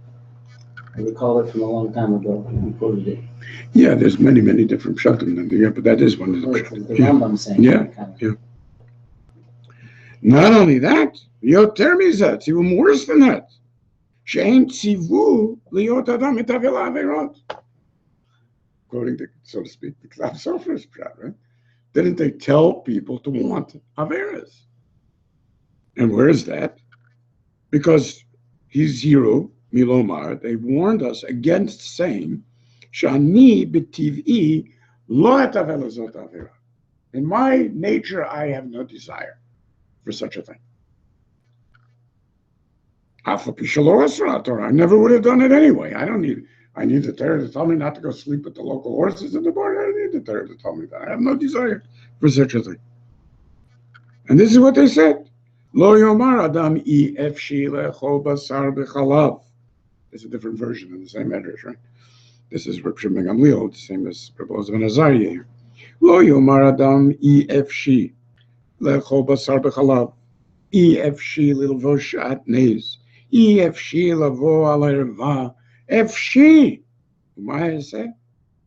Speaker 2: I recall it from a long time ago. He quoted it.
Speaker 3: Yeah, there's many different pshatim. Yeah, but that is one of the pshatim.
Speaker 2: The Rambam saying
Speaker 3: yeah. Not only that, יותר מזה, it's even worse than that. שאין ציוו להיות אדם מתהווה לעבירות. According to, so to speak, the Klav Sofer's pshat, right? Didn't they tell people to want averas? And where is that? Because he's zero, milomar, they warned us against saying, Shani b'tiv'i lo etaveh lazot avera. In my nature, I have no desire for such a thing. I never would have done it anyway. I need the Torah to tell me not to go sleep with the local horses in the barn. I don't need the Torah to tell me that. I have no desire for such a thing. And this is what they said. Lo yomar adam I efshi lechol basar b'chalav. It's a different version of the same address, right? This is Reb Shimon Gamliel, the same as Reb Elazar ben Azariah here. Lo yomar adam I efshi lechol basar b'chalav. I efshi lilvo shatnez. אפשי לבוא על הערווה, אפשי. ומה יעשה?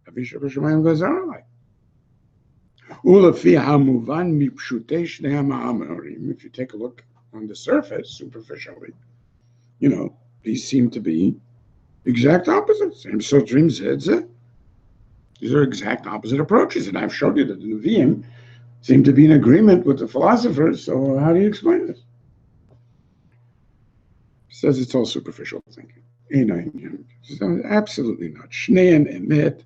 Speaker 3: אבי שבשמיים גזר עליי. ולפי המובן מפשוטי שני המאמרים, if you take a look on the surface, superficially, these seem to be exact opposites. And so Dream said, these are exact opposite approaches. And I've showed you that the Nevi'im seem to be in agreement with the philosophers, so how do you explain this? Says it's all superficial thinking. Absolutely not. Shneim emet,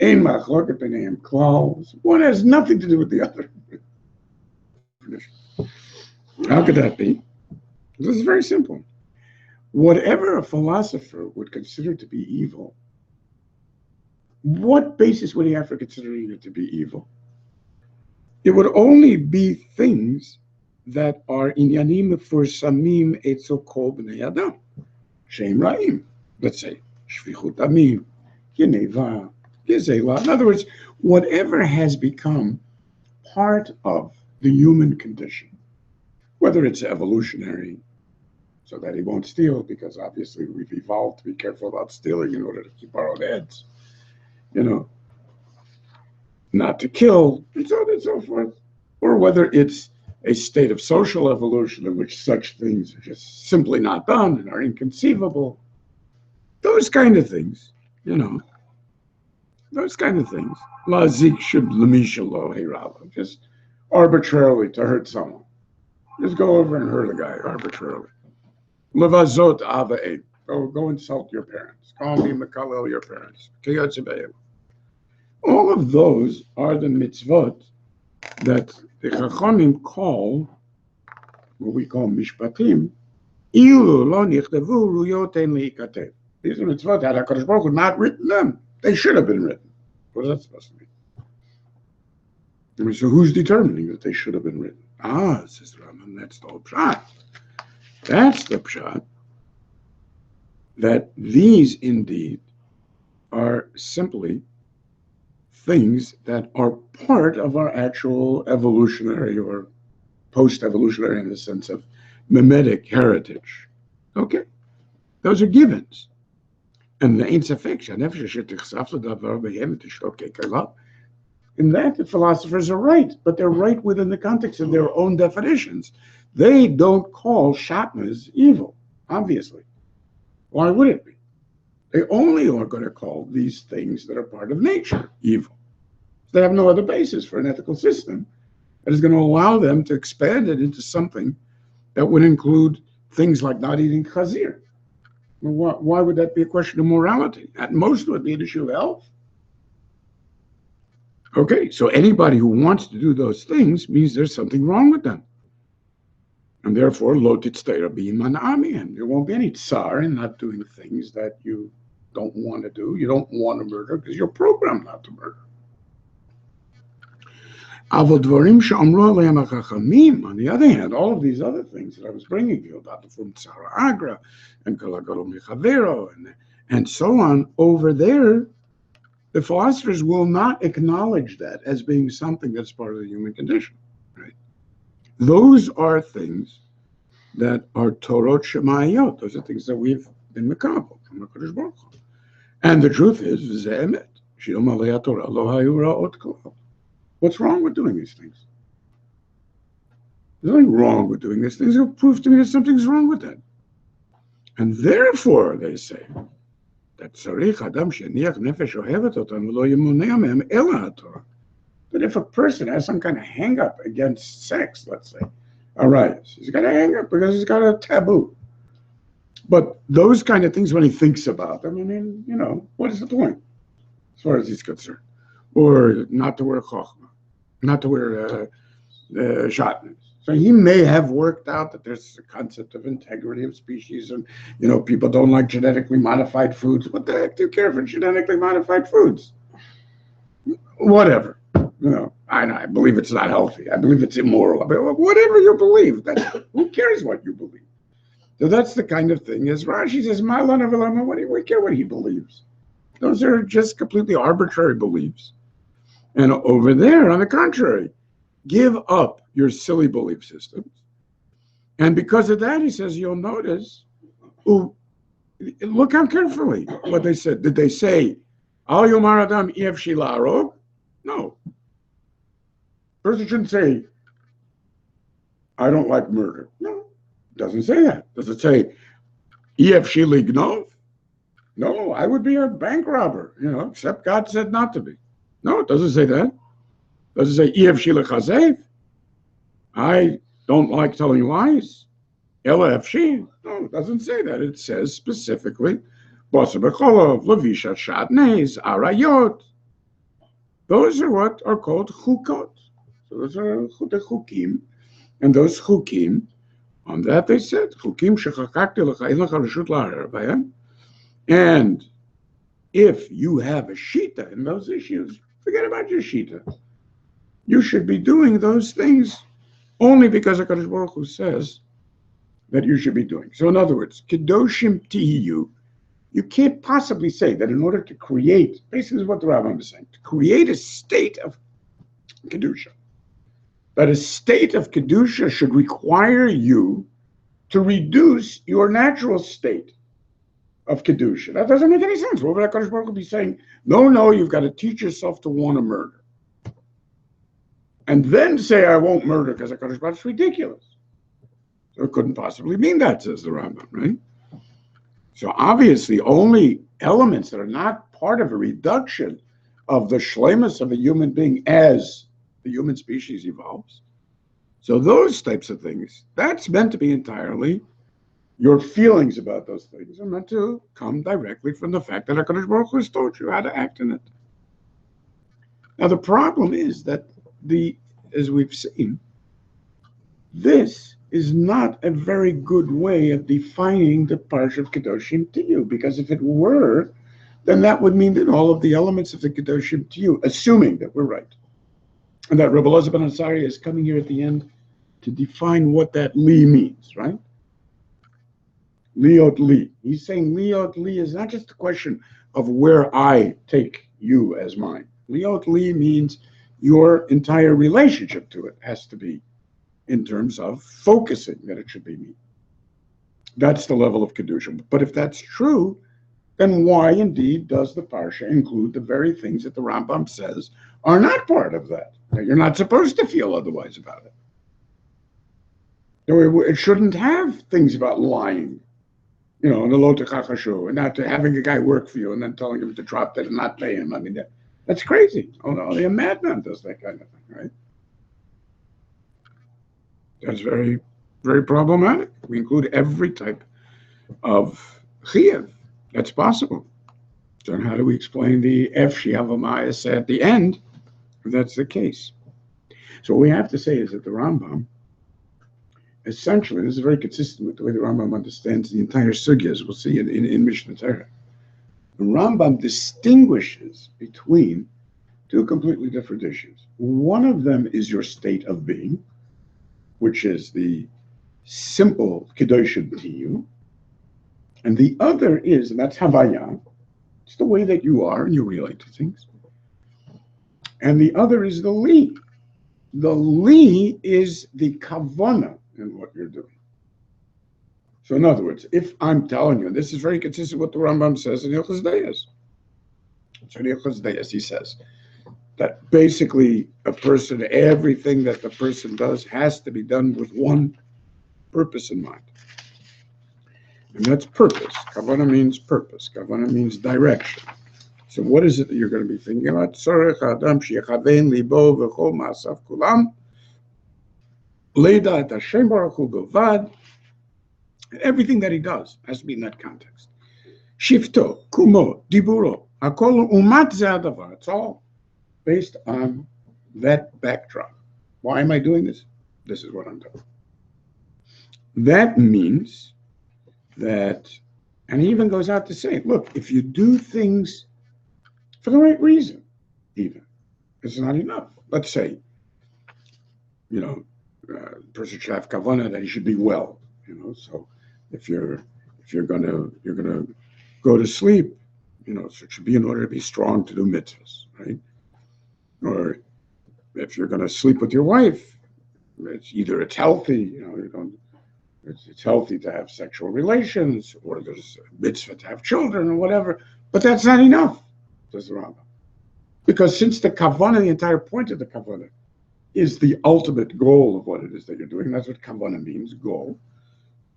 Speaker 3: ein machloket b'neim klal. One has nothing to do with the other. How could that be? This is very simple. Whatever a philosopher would consider to be evil, what basis would he have for considering it to be evil? It would only be things that are inyanim for samim etzel kol b'nei adam, shem ra'im. Let's say shvichut damim, geneva, gezela. In other words, whatever has become part of the human condition, whether it's evolutionary, so that he won't steal, because obviously we've evolved to be careful about stealing in order to keep our own heads, not to kill, and so on and so forth, or whether it's a state of social evolution in which such things are just simply not done and are inconceivable. Those kind of things, those kind of things. Lazik should lemishalo heirava, just arbitrarily to hurt someone. Just go over and hurt a guy arbitrarily. Levazot ava'ed, go insult your parents. Call me makalel your parents. All of those are the mitzvot that the Chachamim call, what we call mishpatim, ilu lo nichtavu ruyoten liikatev. These are mitzvot that HaKadosh Baruch Hu not written them. They should have been written. What is that supposed to mean? So who's determining that they should have been written? Says the Rambam, that's the whole pshat. That's the pshat. That these indeed are simply things that are part of our actual evolutionary or post-evolutionary, in the sense of mimetic heritage. Okay? Those are givens. And the Ein Safek, Shanefesh Asher Tichsaf L'Davar B'Hem Tishlokei Kalav. In that, the philosophers are right, but they're right within the context of their own definitions. They don't call shatnez evil, obviously. Why would it be? They only are going to call these things that are part of nature evil. They have no other basis for an ethical system that is going to allow them to expand it into something that would include things like not eating chazir. Well, why would that be a question of morality? At most, it would be an issue of health. Okay, so anybody who wants to do those things means there's something wrong with them. And therefore, lo titzteira b'iman amien. There won't be any tsar in not doing things that you don't want to do. You don't want to murder because you're programmed not to murder. On the other hand, all of these other things that I was bringing you about the Fum Tzara Agra and Kalagalo Mechavero and so on, over there, the philosophers will not acknowledge that as being something that's part of the human condition. Right? Those are things that are Torot Shemayot. Those are things that we've been makabel from the Kodesh Baruch Hu. And the truth is, V'ze'emet, Shilom Alei Torah Lo Hayu Ra'ot Kol. What's wrong with doing these things? There's nothing wrong with doing these things. It'll prove to me that something's wrong with that. And therefore, they say, that if a person has some kind of hang-up against sex, let's say, arise, he's got a hang-up because he's got a taboo. But those kind of things, when he thinks about them, I mean, what is the point, as far as he's concerned? Or not to wear chokhmah, not to wear shatnez. So he may have worked out that there's a concept of integrity of species, and people don't like genetically modified foods. What the heck do you care for genetically modified foods? Whatever. I believe it's not healthy. I believe it's immoral. Whatever you believe, who cares what you believe? So that's the kind of thing. As Rashi says, what do we care what he believes? Those are just completely arbitrary beliefs. And over there, on the contrary, give up your silly belief systems. And because of that, he says, you'll notice, look how carefully what they said. Did they say, Al Yomar Adam Iev Shila Arog? No. Person shouldn't say, I don't like murder. No, it doesn't say that. Does it say, Iev Shila Ignov? No, I would be a bank robber, except God said not to be. No, it doesn't say that. Does it say, Iev Shila Chazev? I don't like telling lies. Ela Efshi? No, it doesn't say that. It says specifically, Basa B'cholov, Levisha Shatnez, Arayot. Those are what are called chukot. So those are the chukim. And those chukim, on that they said, chukim shechakakti l'chayin l'cha reshut la'arer b'hem. And if you have a shita in those issues, forget about your shita. You should be doing those things only because HaKadosh Baruch Hu says that you should be doing. So in other words, Kedoshim Tihiyu, you can't possibly say that in order to create, basically is what the Rambam is saying, to create a state of Kedusha, that a state of Kedusha should require you to reduce your natural state of Kedusha. That doesn't make any sense. What would HaKadosh Baruch Hu be saying? No, you've got to teach yourself to want to murder. And then say, I won't murder because HaKadosh Baruch Hu is ridiculous. So it couldn't possibly mean that, says the Rambam, right? So obviously, only elements that are not part of a reduction of the shlemus of a human being as the human species evolves. So those types of things, that's meant to be entirely, your feelings about those things are meant to come directly from the fact that HaKadosh Baruch Hu has taught you how to act in it. Now the problem is that as we've seen, this is not a very good way of defining the Parsha of Kedoshim Tiyu, because if it were, then that would mean that all of the elements of the Kedoshim Tiyu, assuming that we're right, and that Rabbi Elazar ben Asari is coming here at the end to define what that li means, right? Liot li. He's saying liot li is not just a question of where I take you as mine. Liot li means your entire relationship to it has to be in terms of focusing that it should be me. That's the level of Kedusha. But if that's true, then why indeed does the Parsha include the very things that the Rambam says are not part of that? That you're not supposed to feel otherwise about it. It shouldn't have things about lying, and the lotachachashu, and not having a guy work for you and then telling him to drop that and not pay him. I mean, that's crazy. Only a madman does that kind of thing, right? That's very, very problematic. We include every type of chiyuv that's possible. So how do we explain the F Shiavamayas at the end if that's the case? So what we have to say is that the Rambam, essentially, this is very consistent with the way the Rambam understands the entire sugya, as we'll see in Mishnah Torah. The Rambam distinguishes between two completely different issues. One of them is your state of being, which is the simple Kedoshim to you. And the other is, and that's Havaya, it's the way that you are and you relate to things. And the other is the Li. The Li is the Kavana in what you're doing. So in other words, if I'm telling you, this is very consistent with what the Rambam says in Hilchos Deis. So in Hilchos Deis, he says that basically everything that the person does has to be done with one purpose in mind. And that's purpose. Kavana means purpose. Kavana means direction. So what is it that you're going to be thinking about? Tzorech Adam sheyachavein libo v'chol ma'asav kulam leida et Hashem Baruch Hu bilvad. Everything that he does has to be in that context. Shifto, kumo, diburo, hakol umat ze hadavar. It's all based on that backdrop. Why am I doing this? This is what I'm doing. That means that, and he even goes out to say, look, if you do things for the right reason, even, it's not enough. Let's say, a person should have kavanah that he should be well, so if you're gonna go to sleep, so it should be in order to be strong to do mitzvahs, right? Or if you're gonna sleep with your wife, it's healthy, it's healthy to have sexual relations, or there's a mitzvah to have children or whatever, but that's not enough, says the Rambam. Because since the kavanah, the entire point of the kavanah, is the ultimate goal of what it is that you're doing, that's what kavanah means, goal.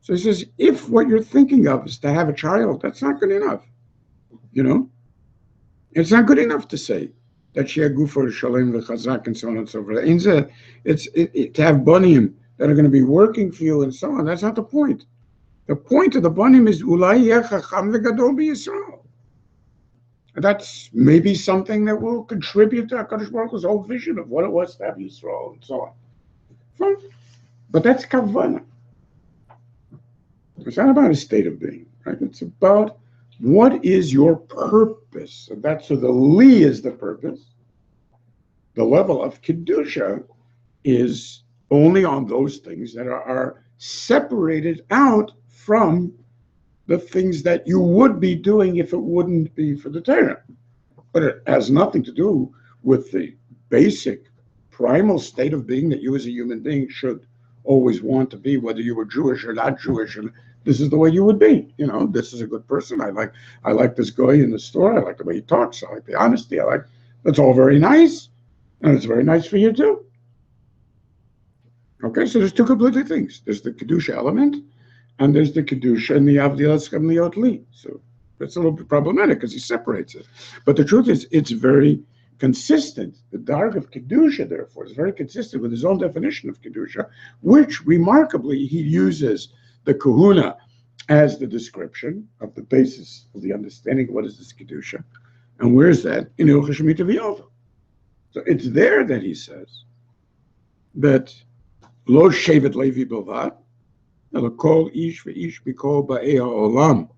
Speaker 3: So he says, if what you're thinking of is to have a child, that's not good enough. It's not good enough to say that she had gufar shalem v'chazak and so on and so forth. It's to have banim that are going to be working for you and so on. That's not the point. The point of the banim is ulai yeh chacham v'gadol b'Yisrael. That's maybe something that will contribute to HaKadosh Baruch Hu's whole vision of what it was to have Yisrael and so on. Fine. But that's kavanah. It's not about a state of being, right? It's about what is your purpose. And that's so the li is the purpose. The level of kedusha is only on those things that are separated out from the things that you would be doing if it wouldn't be for the Torah. But it has nothing to do with the basic primal state of being that you as a human being should always want to be, whether you were Jewish or not Jewish, and this is the way you would be. This is a good person. I like this guy in the store. I like the way he talks. I like the honesty. That's all very nice. And it's very nice for you too. Okay, so there's two completely things. There's the Kedusha element, and there's the Kedusha and the Avdilas Liot Li. So that's a little bit problematic because he separates it. But the truth is, it's very consistent. The dark of Kedusha, therefore, is very consistent with his own definition of Kedusha, which, remarkably, he uses the kahuna as the description of the basis of the understanding of what is this Kedusha. And where's that? In Ilcha Shemitah V'Yova. So it's there that he says that Lo Shevet Levi Bilvad, Elo Kol Ish Ve'ish B'Kol Ba'ei HaOlam,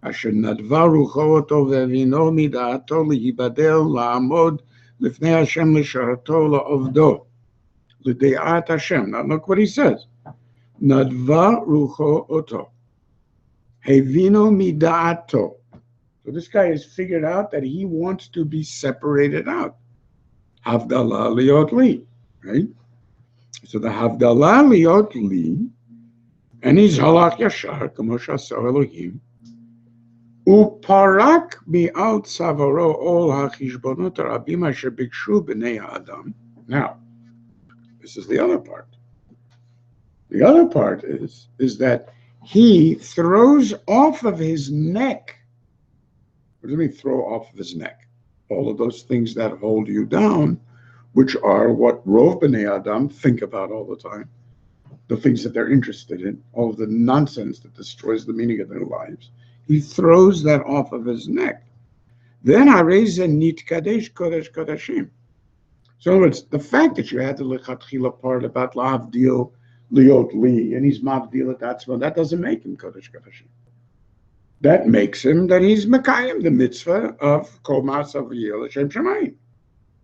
Speaker 3: Asher Nadva Rucho Oto Ve'Vino Mida'ato Lihibadel La'amod Lifnei Hashem L'Sharato La'ovdo L'De'at Hashem. Now look what he says. Nadva Rucho Oto Hevino Mida'ato. So this guy has figured out that he wants to be separated out. Havdalah Liot Li, right? So the Havdalah Liot Li, and he's Halach Yashar, Kamo Shasar Elohim, Uparak mi'al tzavoro ol ha'chishbonot harabim asher bikshu b'nei ha'adam. Now, this is the other part. The other part is that he throws off of his neck. What does it mean, throw off of his neck? All of those things that hold you down, which are what Rov B'nai Adam think about all the time, the things that they're interested in, all of the nonsense that destroys the meaning of their lives. He throws that off of his neck. Then Hareze Nitkadesh Kodesh Kodashim. So in other words, the fact that you had the Lechatchila part about La'avdil Liot Li, and he's Mavdil at Atzma, that doesn't make him Kodesh Kodashim. That makes him that he's Mekayim, the mitzvah of Kol Ma'asav Yeh L'Shem Shamayim,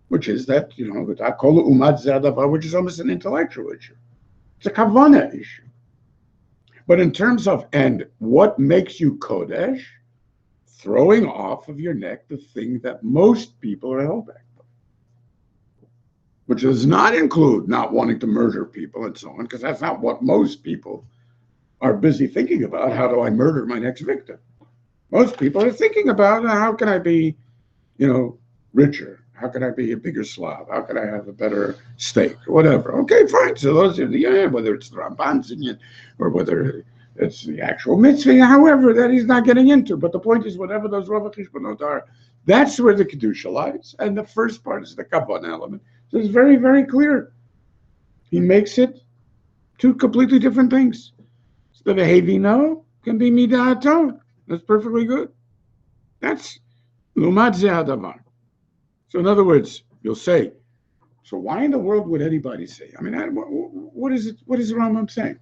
Speaker 3: which is that, that Kol Umat Zadavar, which is almost an intellectual issue. It's a Kavanah issue. But in terms of, and what makes you Kodesh? Throwing off of your neck the thing that most people are held back by, which does not include not wanting to murder people and so on, because that's not what most people are busy thinking about. How do I murder my next victim? Most people are thinking about how can I be, richer? How can I be a bigger Slav? How can I have a better steak? Whatever. Okay, fine. So those are whether it's the Ramban's or whether it's the actual mitzvah, however, that he's not getting into. But the point is, whatever those Rav Chishbonot are, that's where the Kedusha lies. And the first part is the Kavanah element. So it's very, very clear. He makes it two completely different things. So the Hevino can be Midato. That's perfectly good. That's Lumad Zehadavar. So in other words, you'll say, so why in the world would anybody say? I mean, what is it? What is the Rambam saying?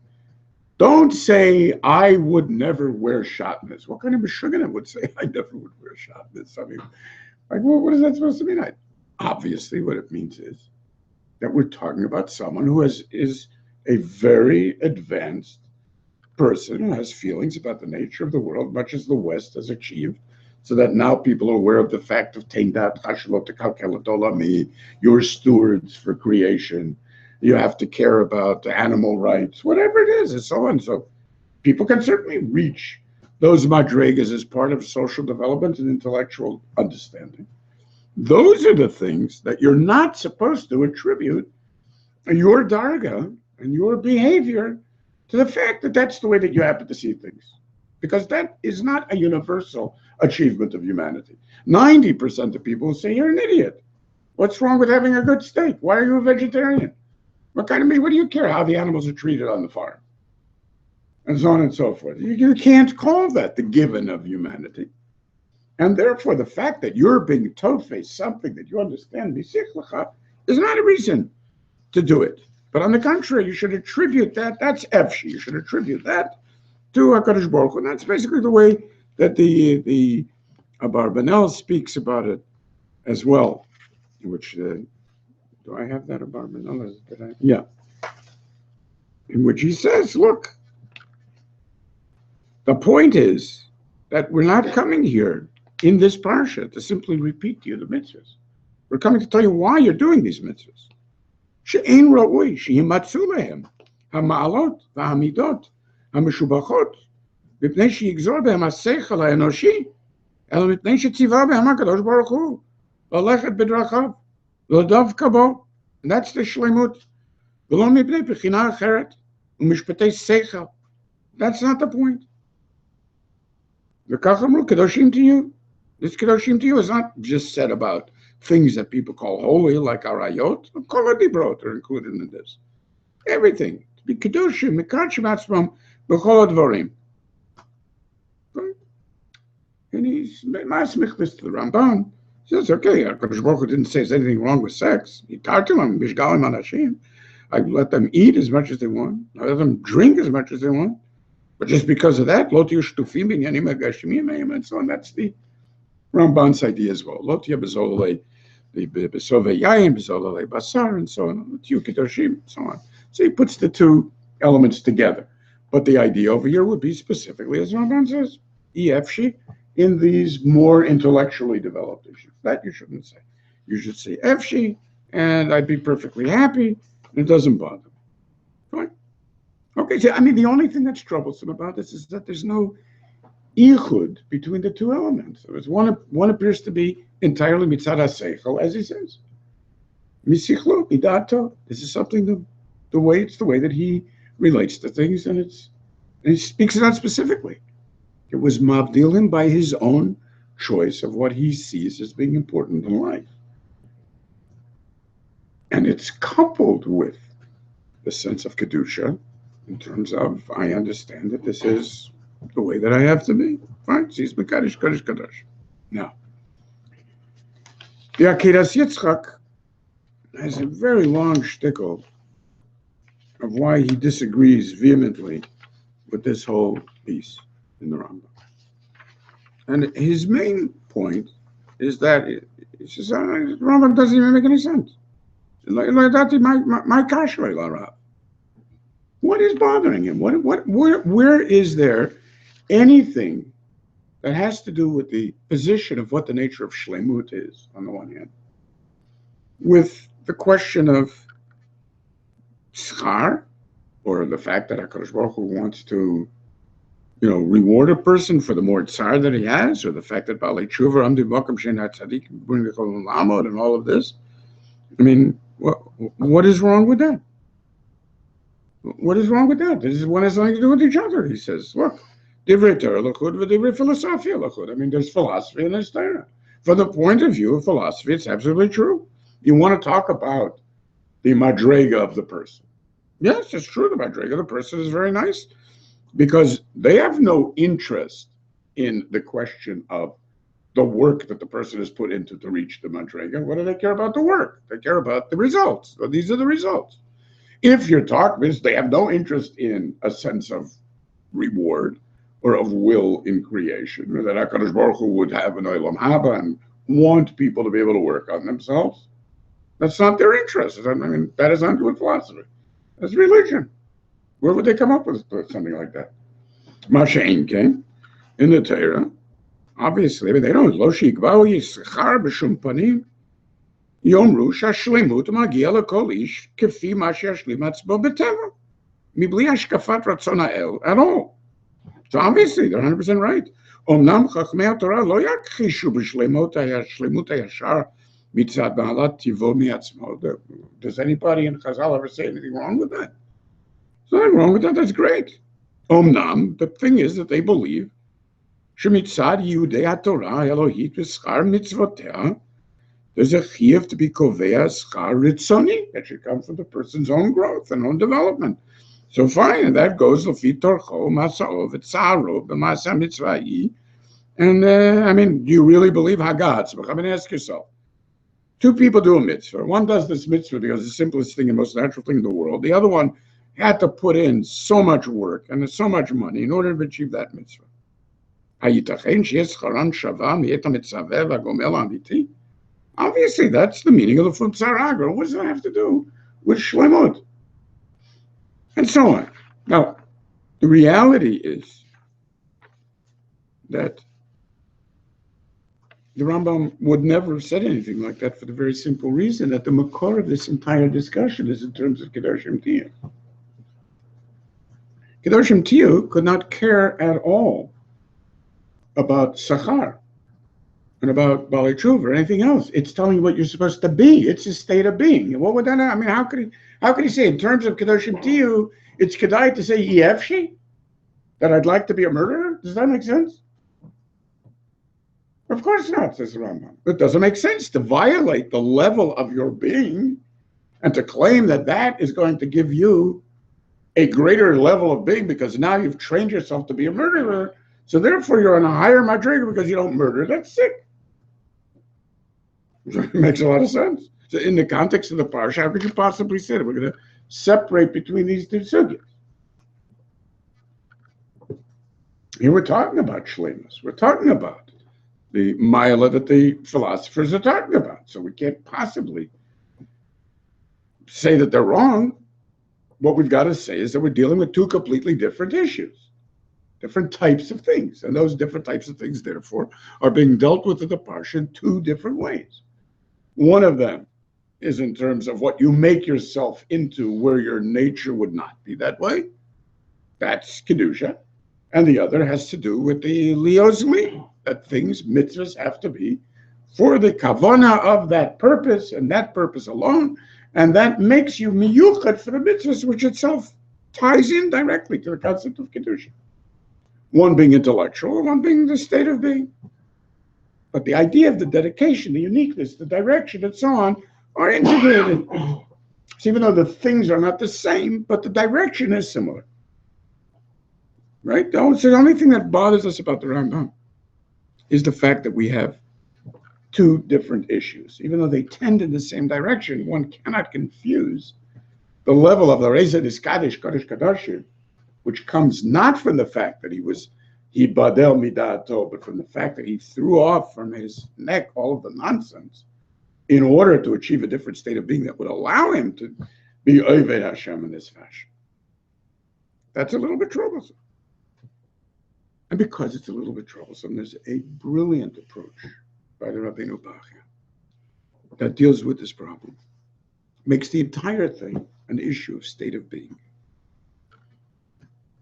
Speaker 3: Don't say, I would never wear shatnez. What kind of Meshugana would say, I never would wear shatnez? I mean, what is that supposed to mean? Obviously, what it means is that we're talking about someone who is a very advanced person who has feelings about the nature of the world, much as the West has achieved, so that now people are aware of the fact of Teindat Hashalot Kalkelat Olami, you're stewards for creation. You have to care about the animal rights, whatever it is, and so on. So people can certainly reach those madrigas as part of social development and intellectual understanding. Those are the things that you're not supposed to attribute your darga and your behavior to the fact that that's the way that you happen to see things. Because that is not a universal achievement of humanity. 90% of people say, you're an idiot. What's wrong with having a good steak? Why are you a vegetarian? What do you care how the animals are treated on the farm? And so on and so forth. You can't call that the given of humanity. And therefore, the fact that you're being told-faced something that you understand is not a reason to do it. But on the contrary, you should attribute that. That's Efshi. You should attribute that to HaKadosh Baruch Hu. And that's basically the way that the Abarbanel speaks about it as well. Which, do I have that Abarbanel? Yeah. In which he says, look, the point is that we're not coming here in this parsha to simply repeat to you the mitzvahs. We're coming to tell you why you're doing these mitzvahs. She'ein ra'ui shehimatzu lehem hama'alot v'hamidot המשובחות, מפני שיגזור בהם השכל האנושי, אלא מפני שציווה בהם הקדוש ברוך הוא, ללכת בדרכיו, ולדבקה בו. And that's the shlemut. ולא מפני בחינה אחרת, ומשפטי שכל. That's not the point. וכך אמרו, קדושים תהיו. This קדושים תהיו is not just said about things that people call holy, like arayot. Kol hadibrot are included in this. Everything. To be kedoshim, mekadshim atzmam, b'chol hadvarim. And he's masmich this to the Ramban. He says, okay, HaKadosh Baruch Hu didn't say there's anything wrong with sex. He talked to them, bishgalim anashim. I let them eat as much as they want. I let them drink as much as they want. But just because of that, lo tiyu shtufim b'inyanim hagashimim, and so on. That's the Ramban's idea as well. Lo tiyu b'zolei b'sovei yayin, b'zolei basar, and so on. Lo tiyu kedoshim, and so on. So he puts the two elements together. But the idea over here would be specifically, as Ramban says, efshi, in these more intellectually developed issues. That you shouldn't say. You should say efshi, and I'd be perfectly happy. It doesn't bother me. Fine. Okay, so I mean, the only thing that's troublesome about this is that there's no ichud between the two elements. So it's one appears to be entirely mitzad haseichel, as he says. Misichlo, midato. This is something the way that he relates to things, and he speaks it out specifically. It was mabdil him by his own choice of what he sees as being important in life. And it's coupled with the sense of Kedusha in terms of, I understand that this is the way that I have to be. Fine, she's Mekadosh, Kadosh, Kadosh. Now, the Akedas Yitzchak has a very long shtickle of why he disagrees vehemently with this whole piece in the Rambam. And his main point is that he says, the Rambam doesn't even make any sense. What is bothering him? Where is there anything that has to do with the position of what the nature of shlemut is, on the one hand, with the question of schar, or the fact that HaKadosh Baruch Hu wants to, reward a person for the more tsar that he has, or the fact that Baalei Tshuva, Amdi B'Makom She'en HaTzadik, bring the Kol Lamod, and all of this? I mean, what is wrong with that? What is wrong with that? This one has nothing to do with each other. He says, look, Divrei Torah l'chud v'divrei philosophia l'chud. I mean, there's philosophy and there's Torah. From the point of view of philosophy, it's absolutely true. You want to talk about the madrega of the person. Yes, it's true. The madrega of the person is very nice because they have no interest in the question of the work that the person has put into to reach the madrega. What do they care about? The work. They care about the results. So these are the results. If you're talking, they have no interest in a sense of reward or of will in creation, or that HaKadosh Baruch Hu would have an olam haba and want people to be able to work on themselves. That's not their interest. I mean, that has nothing to do with philosophy. That's religion. Where would they come up with something like that? Masha'in came in the Torah. Obviously, I mean, they don't. Lo shikvau yischar b'shum panim yomru shashlemut magia lekol ish kefi ma she'ashlim atzmo b'teva mibli hashkafat ratzon ha'el at all. So obviously, they're 100% right. Omnam chachmei Torah lo yakchishu b'shlemut hayashar mitzad ba'alat tivo mi'atzmo. Does anybody in Chazal ever say anything wrong with that? There's nothing wrong with that. That's great. Omnam, the thing is that they believe shemitzad Yehudei HaTorah Elohit v'schar mitzvotea. There's a chiyuv to be kovea schar ritzoni that should come from the person's own growth and own development. So fine, and that goes lefi torcho masao v'tzaro b'masa mitzvahi. And I mean, do you really believe Haggat? I mean, ask yourself. Two people do a mitzvah. One does this mitzvah because it's the simplest thing and most natural thing in the world. The other one had to put in so much work and so much money in order to achieve that mitzvah. Obviously, that's the meaning of the Futzar Agra. What does that have to do with Shlemut? And so on. Now, the reality is that the Rambam would never have said anything like that for the very simple reason that the makor of this entire discussion is in terms of Kedoshim-5776. Kedoshim-5776 could not care at all about Sachar and about Baalei Tshuva or anything else. It's telling you what you're supposed to be. It's a state of being. What would that? I mean, how could he say in terms of Kedoshim-5776, it's kedai to say Yefshi, that I'd like to be a murderer? Does that make sense? Of course not, says the Rambam. It doesn't make sense to violate the level of your being and to claim that that is going to give you a greater level of being because now you've trained yourself to be a murderer. So therefore, you're on a higher madriga because you don't murder. That's sick. It makes a lot of sense. So in the context of the parsha, how could you possibly say that we're going to separate between these two subjects? Here we're talking about shleimus. We're talking about the mila that the philosophers are talking about. So we can't possibly say that they're wrong. What we've got to say is that we're dealing with two completely different issues. Different types of things. And those different types of things, therefore, are being dealt with in the parsha in two different ways. One of them is in terms of what you make yourself into where your nature would not be that way. That's Kedusha. And the other has to do with the liozli, that things, mitzvahs, have to be for the kavana of that purpose and that purpose alone. And that makes you miyuchad for the mitzvahs, which itself ties in directly to the concept of Kedoshim. One being intellectual, one being the state of being. But the idea of the dedication, the uniqueness, the direction, and so on are integrated. So even though the things are not the same, but the direction is similar. Right? So the only thing that bothers us about the Rambam is the fact that we have two different issues. Even though they tend in the same direction, one cannot confuse the level of the Reza Diskadish, Kodesh Kedoshim, which comes not from the fact that he badel midato, but from the fact that he threw off from his neck all of the nonsense in order to achieve a different state of being that would allow him to be Oved Hashem in this fashion. That's a little bit troublesome. And because it's a little bit troublesome, there's a brilliant approach by the Rabbeinu Bachya that deals with this problem, makes the entire thing an issue of state of being,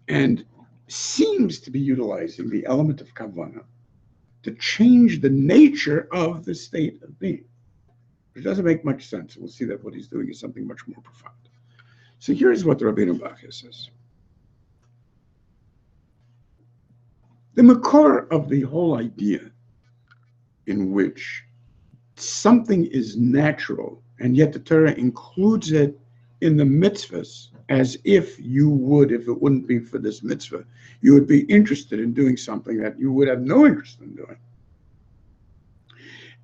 Speaker 3: and seems to be utilizing the element of kavana to change the nature of the state of being, which doesn't make much sense. We'll see that what he's doing is something much more profound. So here's what the Rabbeinu Bachya says. The makor of the whole idea in which something is natural and yet the Torah includes it in the mitzvahs as if you would, if it wouldn't be for this mitzvah, you would be interested in doing something that you would have no interest in doing.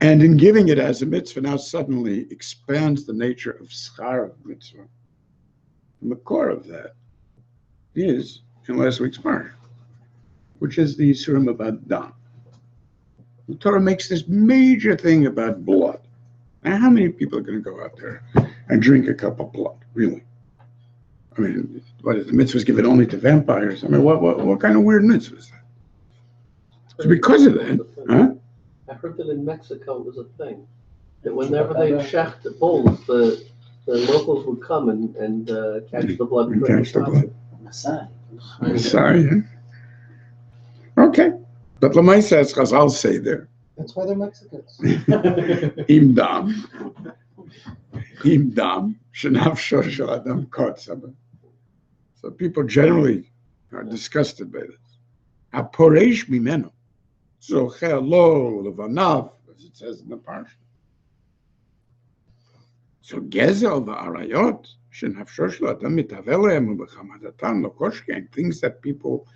Speaker 3: And in giving it as a mitzvah now suddenly expands the nature of schar of mitzvah. The makor of that is in last week's parsha, which is the Yisurim about dam. The Torah makes this major thing about blood. Now, how many people are going to go out there and drink a cup of blood, really? I mean, what is the mitzvahs given only to vampires? I mean, what kind of weird mitzvah is that? So because of that, huh?
Speaker 4: I heard that in Mexico it was a thing, that whenever they shecht the bulls, the locals would come and catch the blood.
Speaker 3: And catch the blood.
Speaker 2: Masai.
Speaker 3: Sorry. Yeah. Okay. But Lamai says, Chazal say there,
Speaker 2: That's why they're Mexicans.
Speaker 3: Im dam, shenafsho shel adam kotzah. So people generally are disgusted by this. Haporesh mimenu, zocher lo levanav, as it says in the parsha. So gezel va'arayot, shenafsho shel adam mitavel lehem u'b'chamadatan lo koshken, things that people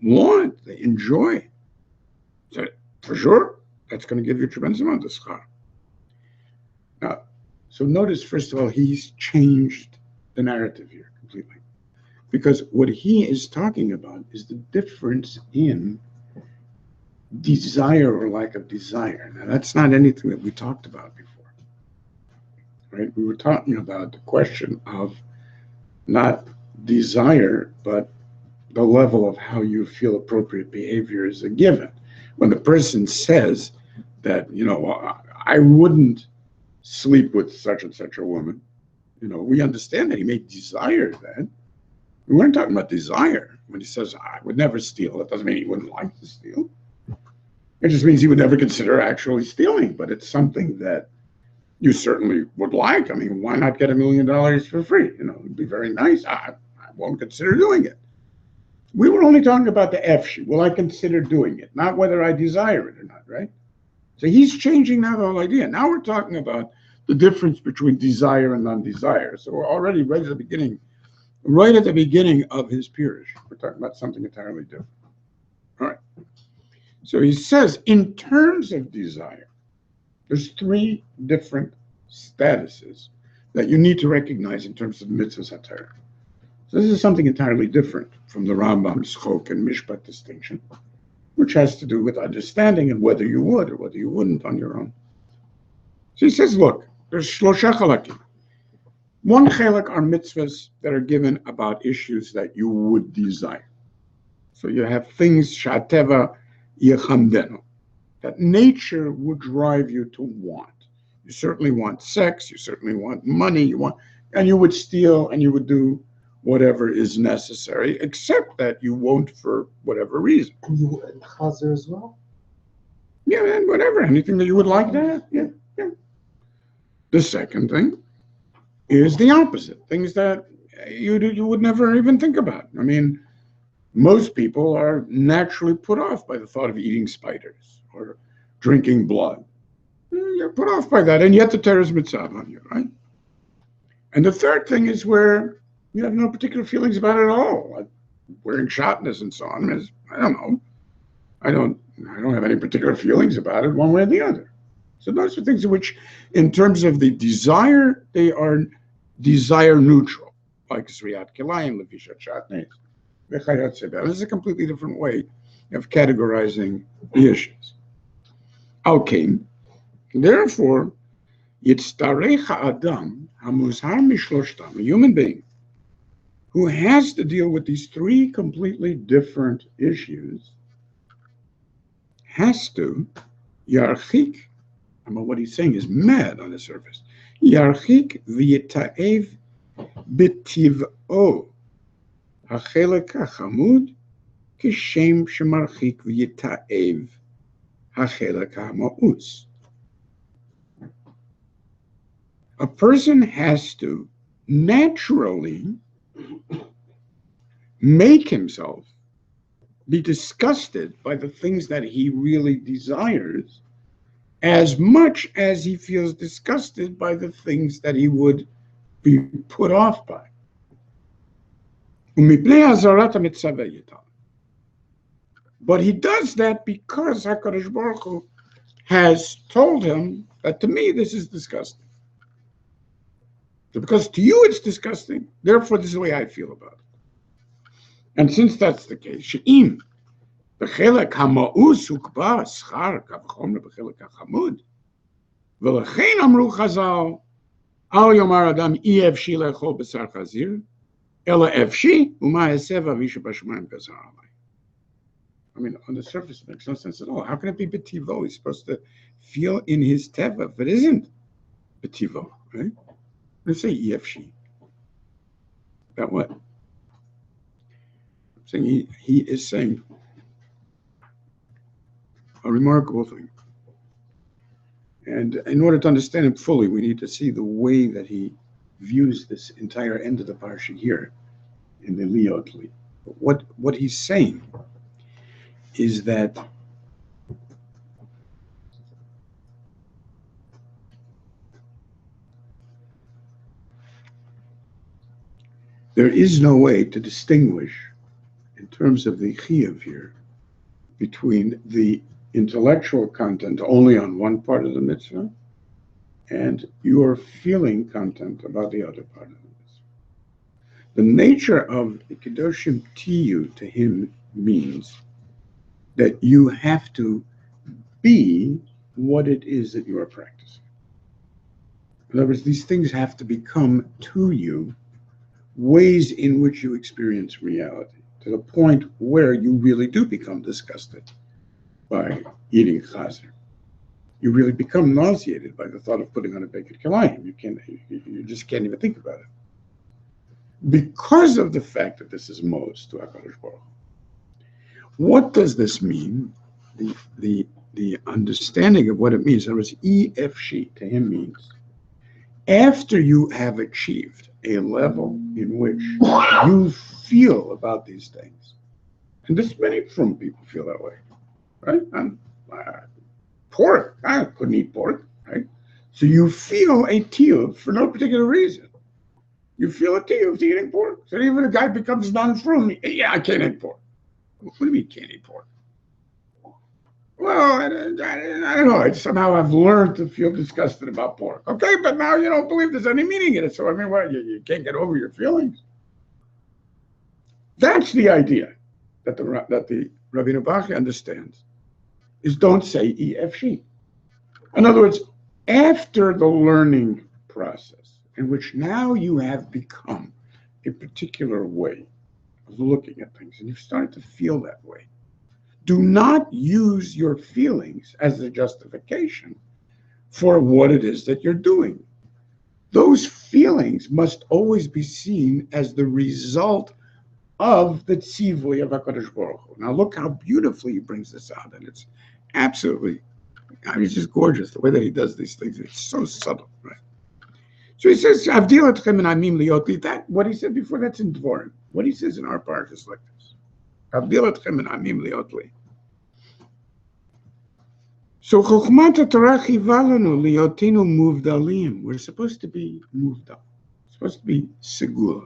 Speaker 3: want, they enjoy. So for sure, that's going to give you a tremendous amount of schar. Now, so notice, first of all, he's changed the narrative here completely. Because what he is talking about is the difference in desire or lack of desire. Now, that's not anything that we talked about before. Right? We were talking about the question of not desire, but the level of how you feel appropriate behavior is a given. When the person says that, I wouldn't sleep with such and such a woman, we understand that he may desire that. We weren't talking about desire. When he says, I would never steal, that doesn't mean he wouldn't like to steal. It just means he would never consider actually stealing, but it's something that you certainly would like. I mean, why not get $1 million for free? It'd be very nice. I won't consider doing it. We were only talking about the efshi. Will I consider doing it? Not whether I desire it or not, right? So he's changing that whole idea. Now we're talking about the difference between desire and non-desire. So we're already right at the beginning of his pirush. We're talking about something entirely different. All right. So he says, in terms of desire, there's 3 different statuses that you need to recognize in terms of mitzvahs HaTorah. So this is something entirely different from the Rambam's Chok and Mishpat distinction, which has to do with understanding and whether you would or whether you wouldn't on your own. So he says, look, there's shlosha chalakim. One chelak are mitzvahs that are given about issues that you would desire. So you have things shateva yechamdenu, that nature would drive you to want. You certainly want sex, you certainly want money, and you would steal and you would do whatever is necessary, except that you won't for whatever reason.
Speaker 5: And you and Chazer as well?
Speaker 3: Yeah, and whatever, anything that you would like to have. Yeah, yeah. The second thing is the opposite, things that you would never even think about. I mean, most people are naturally put off by the thought of eating spiders or drinking blood. You're put off by that, and yet the Torah is mitzvah on you, right? And the third thing is where you have no particular feelings about it at all, like wearing shatnez and so on. I don't know. I don't have any particular feelings about it one way or the other. So those are things in which, in terms of the desire, they are desire neutral, like Sriyat Kilayim, Levishat Shatnez. This is a completely different way of categorizing the issues. Okay, therefore, Yitztarech Adam Hamuzhar Mishloshtam, a human being who has to deal with these three completely different issues, has to Yarchik. I mean, what he's saying is mad on the surface. Yarchik v'yitaev b'tiv'o hachelek hachamud kishem shemarchik v'yitaev hachelek ha'ma'us. A person has to naturally make himself be disgusted by the things that he really desires as much as he feels disgusted by the things that he would be put off by. But he does that because HaKadosh Baruch Hu has told him that to me this is disgusting. So because to you it's disgusting, therefore this is the way I feel about it. And since that's the case, she'im b'chelek ha'ma'us hukba schar kavchom b'chelek ha'chamud v'lechein amru Chazal al yomar adam efshi lechol b'sar chazir ela efshi u'ma esev avisha b'shemaim gazar alay. I mean, on the surface, it makes no sense at all. How can it be b'tivo? He's supposed to feel in his teva, but it isn't b'tivo, right? Let's say efshi. That what? Saying he is saying a remarkable thing. And in order to understand him fully, we need to see the way that he views this entire end of the parsha here in the Liotli. What he's saying is that there is no way to distinguish in terms of the chiyuv here, between the intellectual content only on one part of the mitzvah and your feeling content about the other part of the mitzvah. The nature of the Kedoshim Tiyu to him means that you have to be what it is that you are practicing. In other words, these things have to become to you ways in which you experience reality, to the point where you really do become disgusted by eating chazer. You really become nauseated by the thought of putting on a baked kilayim. You just can't even think about it. Because of the fact that this is most to HaKadosh Baruch Hu. What does this mean? The understanding of what it means, in other words, EFC to him means after you have achieved a level in which you feel about these things, and this many from people feel that way, right? Pork, I couldn't eat pork, right? So you feel a tiyuv for no particular reason. You feel a tiyuv to eating pork. So even a guy becomes non-frum, yeah, I can't eat pork. What do you mean can't eat pork? Well, I don't know. Somehow I've learned to feel disgusted about pork. Okay, but now you don't believe there's any meaning in it. So I mean, what, you can't get over your feelings. That's the idea that the Rabbeinu Bachya understands. Is don't say EFC. In other words, after the learning process, in which now you have become a particular way of looking at things, and you've started to feel that way, do not use your feelings as a justification for what it is that you're doing. those feelings must always be seen as the result of the tzivoy of HaKadosh Baruch Hu. Now look how beautifully he brings this out, and it's absolutely, I mean, it's just gorgeous the way that he does these things. It's so subtle, right? So he says, "Avdil etchem amim liot." That what he said before, that's in Dvorim. What he says in our parsha is like this: "Avdil etchem amim liot li." So Chokhmat Torah chivalanu liotinu muvdalim. We're supposed to be muvdal, supposed to be segula,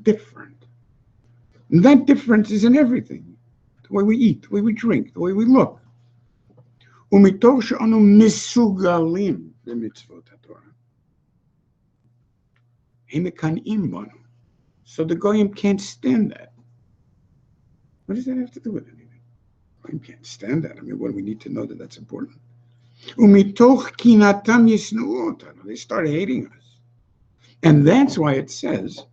Speaker 3: different. And that difference is in everything: the way we eat, the way we drink, the way we look. Umitoch she'anu misugalim b'mitzvot haTorah. So the goyim can't stand that. What does that have to do with anything? Goyim can't stand that. I mean, what do we need to know that that's important? Umitoch kinatam yisnuu otanu. They start hating us, and that's why it says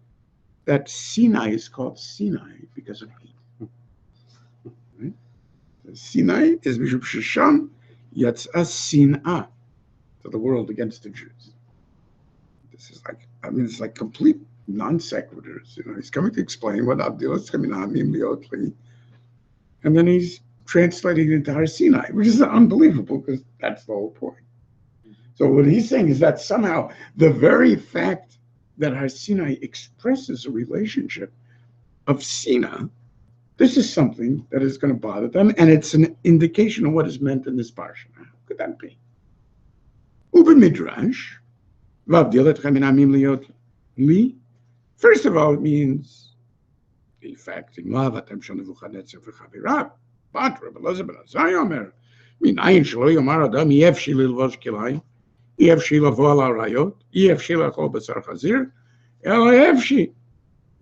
Speaker 3: that Sinai is called Sinai because of hate. Right? Sinai is Mishum Shesham Yatzah Sinah to the world against the Jews. This is like, I mean, it's like complete non sequiturs. You know, he's coming to explain what Avdil etchem amim liot li, and then he's translating it into Har Sinai, which is unbelievable because that's the whole point. So what he's saying is that somehow the very fact that Har Sinai expresses a relationship of Sina, this is something that is going to bother them, and it's an indication of what is meant in this parsha. How could that be? Uber Midrash. First of all, it means the fact in love at Nebuchadnezzar for Chavirab. But Rabbi Elazar ben Azai Omer, Minayin shelo yomar adam yefshi lilvosh kilayim, yefshi lavo al harayot, yefshi lachol basar chazir, elo yefshi.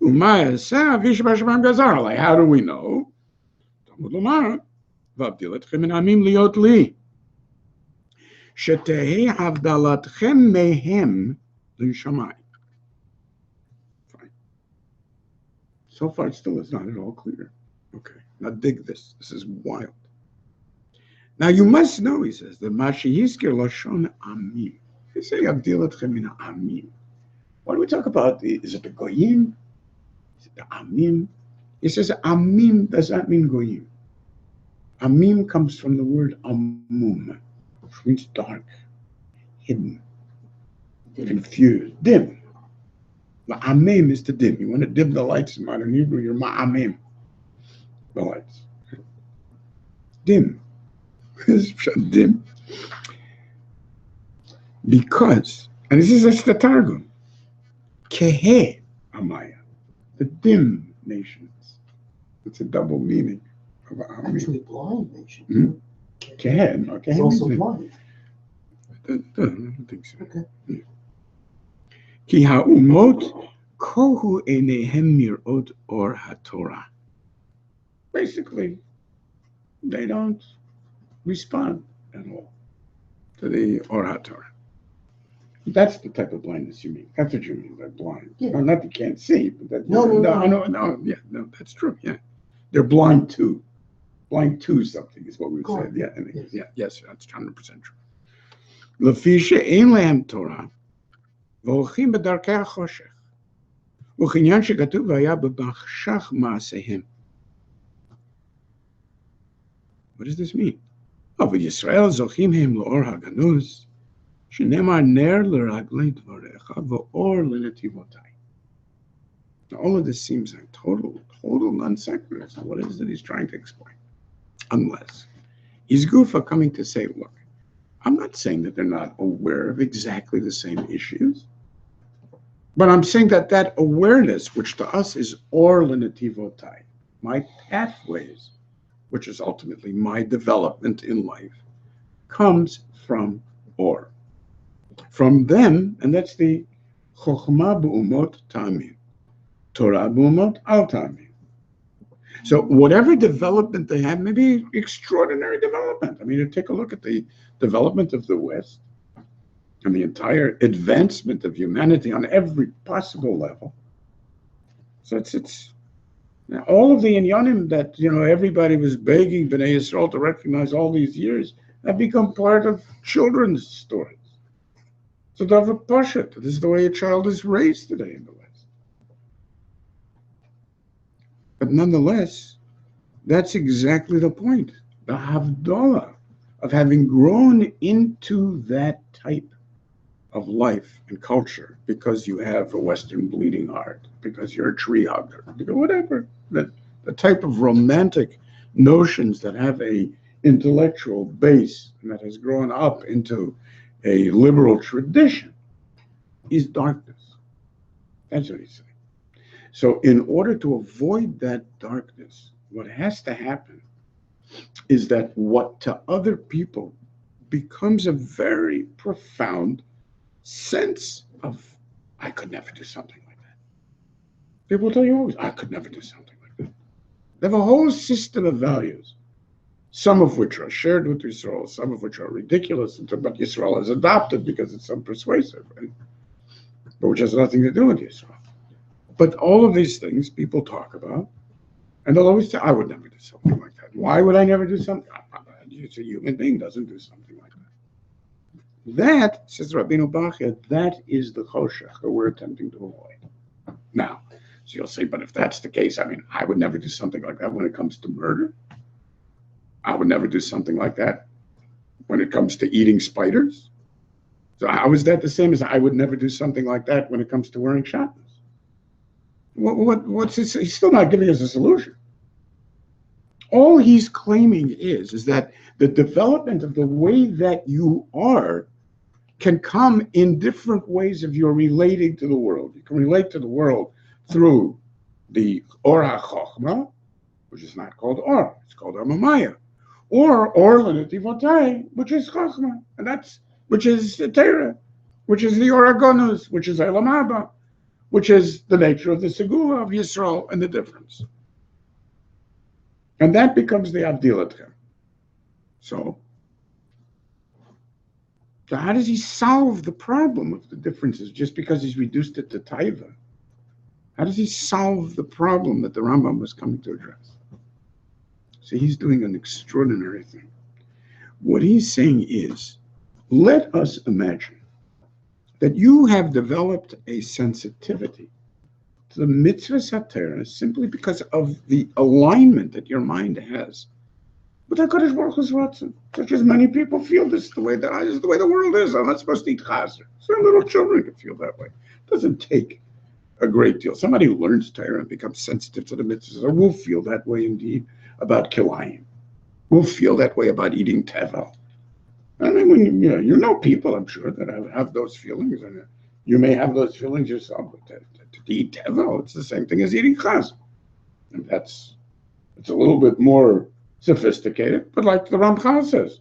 Speaker 3: Uma yaseh avish b'shamam gazar alay. How do we know? Talmud lomar, v'avdil etchem min amim liot li. Shetehei havdalatchem mehem l'shamai. Fine. So far, it still is not at all clear. Okay, now dig this. This is wild. Now you must know, he says, the Mashi Yizkir Lashon Amim. They say Avdil etchem min Amim. What do we talk about? Is it the Goyim? Is it the Amim? He says Amim does not mean Goyim. Amim comes from the word Amum, which means dark, hidden, confused, dim. Ma'amim is to dim. You want to dim the lights in modern Hebrew, you're ma'amim. The lights. Dim. Dim. Because, and this is the Targum, Kehe Amaya, the dim nations. It's a double meaning of Amim.
Speaker 5: Actually, blind nation.
Speaker 3: Mm-hmm. Kehe, no, Kehe.
Speaker 5: It's also blind.
Speaker 3: I don't think so.
Speaker 5: Okay.
Speaker 3: Ki ha'umot kohu enehem mirot or haTorah. Basically, they don't respond at all to the or haTorah. That's the type of blindness you mean. That's what you mean by blind.
Speaker 5: Yeah.
Speaker 3: No, not that you can't see, but that,
Speaker 5: No.
Speaker 3: yeah, no, that's true. Yeah, they're blind to something is what we would say. Yeah, yes, that's 100% true. Lefisha ein lehem Torah, v'olchim b'darkei hachoshech, u'chinyan shekatuv v'haya b'machshach ma'asehem. What does this mean? Oh, v'Yisrael zochim hem l'or haganuz, shenemar ner l'raglei dvarecha v'or l'netivotai. Now, all of this seems like total non sequitur. So what is it he's trying to explain? Unless he's Gufa coming to say, look, I'm not saying that they're not aware of exactly the same issues, but I'm saying that that awareness, which to us is or l'netivotai, my pathways, which is ultimately my development in life, comes from or. From them, and that's the chokhmah b'umot ta'amim, Torah b'umot al ta'amim. So whatever development they have, maybe extraordinary development. I mean, you take a look at the development of the West and the entire advancement of humanity on every possible level. So it's now, all of the inyanim that everybody was begging Bnei Yisrael to recognize all these years have become part of children's stories. So davar pashut. This is the way a child is raised today in the West. But nonetheless, that's exactly the point. The havdalah of having grown into that type of life and culture because you have a Western bleeding heart, because you're a tree hugger, because whatever. The type of romantic notions that have a intellectual base and that has grown up into a liberal tradition is darkness. That's what he's saying. So in order to avoid that darkness, what has to happen is that what to other people becomes a very profound sense of, I could never do something like that. People tell you always, I could never do something like that. They have a whole system of values, some of which are shared with Yisrael, some of which are ridiculous, but Yisrael has adopted because it's unpersuasive, right? But which has nothing to do with Yisrael. But all of these things people talk about, and they'll always say, I would never do something like that. Why would I never do something? It's a human being doesn't do something like that. That, says Rabbeinu Bachya, that is the choshech that we're attempting to avoid. Now, so you'll say, but if that's the case, I mean, I would never do something like that when it comes to murder. I would never do something like that when it comes to eating spiders. So how is that the same as I would never do something like that when it comes to wearing shatnez? What's this? He's still not giving us a solution. All he's claiming is that the development of the way that you are can come in different ways of your relating to the world. You can relate to the world through the Or HaChochma, which is not called Or, it's called Amamaya, or L'Netivotai, which is Chochma, and that's which is the Torah, which is the Oragonus, which is Elam Haba, which is the nature of the Segula of Yisrael and the difference. And that becomes the Avdilatchem. So how does he solve the problem of the differences just because he's reduced it to Taiva? How does he solve the problem that the Rambam was coming to address? So he's doing an extraordinary thing. What he's saying is, let us imagine that you have developed a sensitivity to the mitzvah satira simply because of the alignment that your mind has with HaKadosh Baruch Hu's Ratzon. Such as many people feel this is the way the world is. I'm not supposed to eat chazer. So little children can feel that way. It doesn't take a great deal. Somebody who learns Torah and becomes sensitive to the mitzvahs will feel that way indeed about kilayim. Will feel that way about eating tevel. I mean, when you know people, I'm sure, that have those feelings, and you may have those feelings yourself. But to eat tevel, it's the same thing as eating chaz, and it's a little bit more sophisticated. But like the Ramchal says,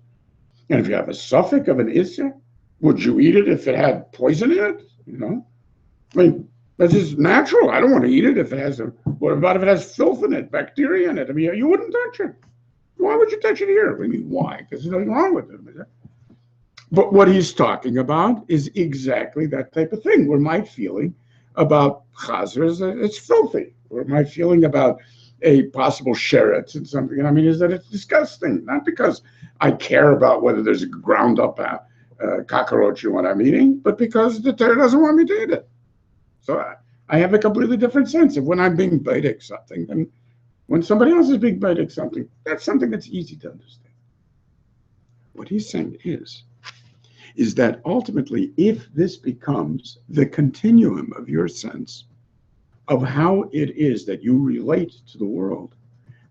Speaker 3: and if you have a suffix of an issa, would you eat it if it had poison in it? I mean, that's just natural. I don't want to eat it if it has what about if it has filth in it, bacteria in it? I mean, you wouldn't touch it. Why would you touch it here? I mean, why? Because there's nothing wrong with it. But what he's talking about is exactly that type of thing, where my feeling about chazer is that it's filthy, or my feeling about a possible sheretz and something, is that it's disgusting. Not because I care about whether there's a ground up cockroach in what I'm eating, but because the Torah doesn't want me to eat it. So I have a completely different sense of when I'm being baited something than when somebody else is being baited something. That's something that's easy to understand. What he's saying is that ultimately, if this becomes the continuum of your sense of how it is that you relate to the world,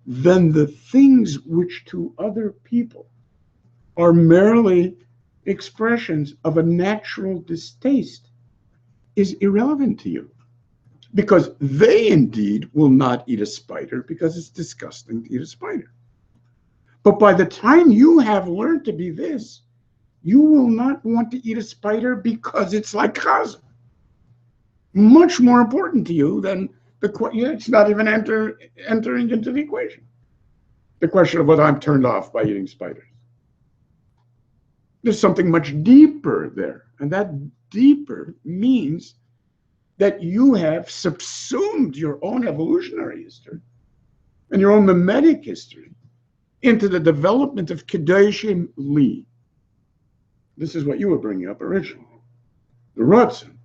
Speaker 3: then the things which to other people are merely expressions of a natural distaste is irrelevant to you. Because they indeed will not eat a spider because it's disgusting to eat a spider. But by the time you have learned to be this, you will not want to eat a spider because it's like chazer. Much more important to you than it's not even entering into the equation. The question of whether I'm turned off by eating spiders. There's something much deeper there. And that deeper means that you have subsumed your own evolutionary history and your own mimetic history into the development of Kedoshim Li. This is what you were bringing up originally. the Ratzon,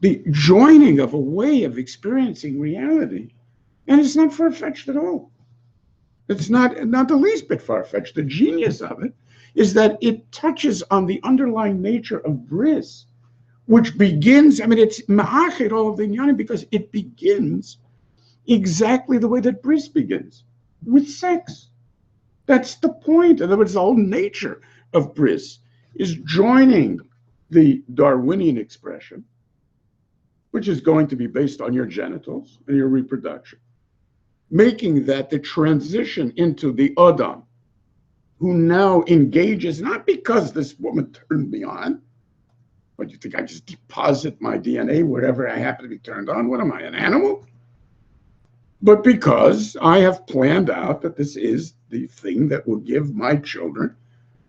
Speaker 3: the joining of a way of experiencing reality. And it's not far-fetched at all. It's not the least bit far-fetched. The genius of it is that it touches on the underlying nature of bris, which begins, it's ma'achid all of the inyanim because it begins exactly the way that bris begins, with sex. That's the point. In other words, the whole nature of bris is joining the Darwinian expression, which is going to be based on your genitals and your reproduction, making that the transition into the Adam, who now engages, not because this woman turned me on, but you think I just deposit my DNA wherever I happen to be turned on? What am I, an animal? But because I have planned out that this is the thing that will give my children,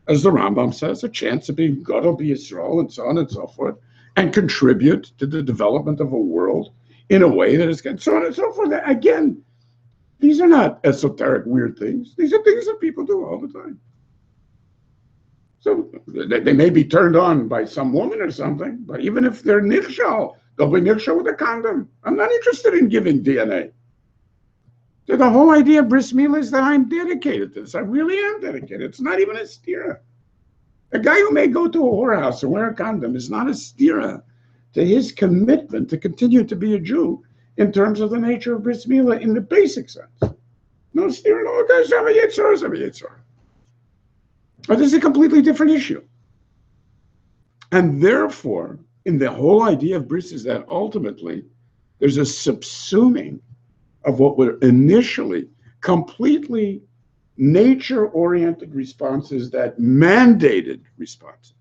Speaker 3: as the Rambam says, a chance to be Gadol B'Yisrael and so on and so forth, and contribute to the development of a world in a way that is good, so on and so forth. Again, these are not esoteric, weird things. These are things that people do all the time. So they may be turned on by some woman or something, but even if they're nichshal, they'll be nichshal with a condom. I'm not interested in giving DNA. So the whole idea of bris milah is that I'm dedicated to this. I really am dedicated. It's not even a stira. A guy who may go to a whorehouse and wear a condom is not a stira to his commitment to continue to be a Jew in terms of the nature of bris milah in the basic sense. No stira. No, guys have a yitzhar. But this is a completely different issue. And therefore, in the whole idea of bris is that ultimately there's a subsuming of what were initially completely nature-oriented responses that mandated responses.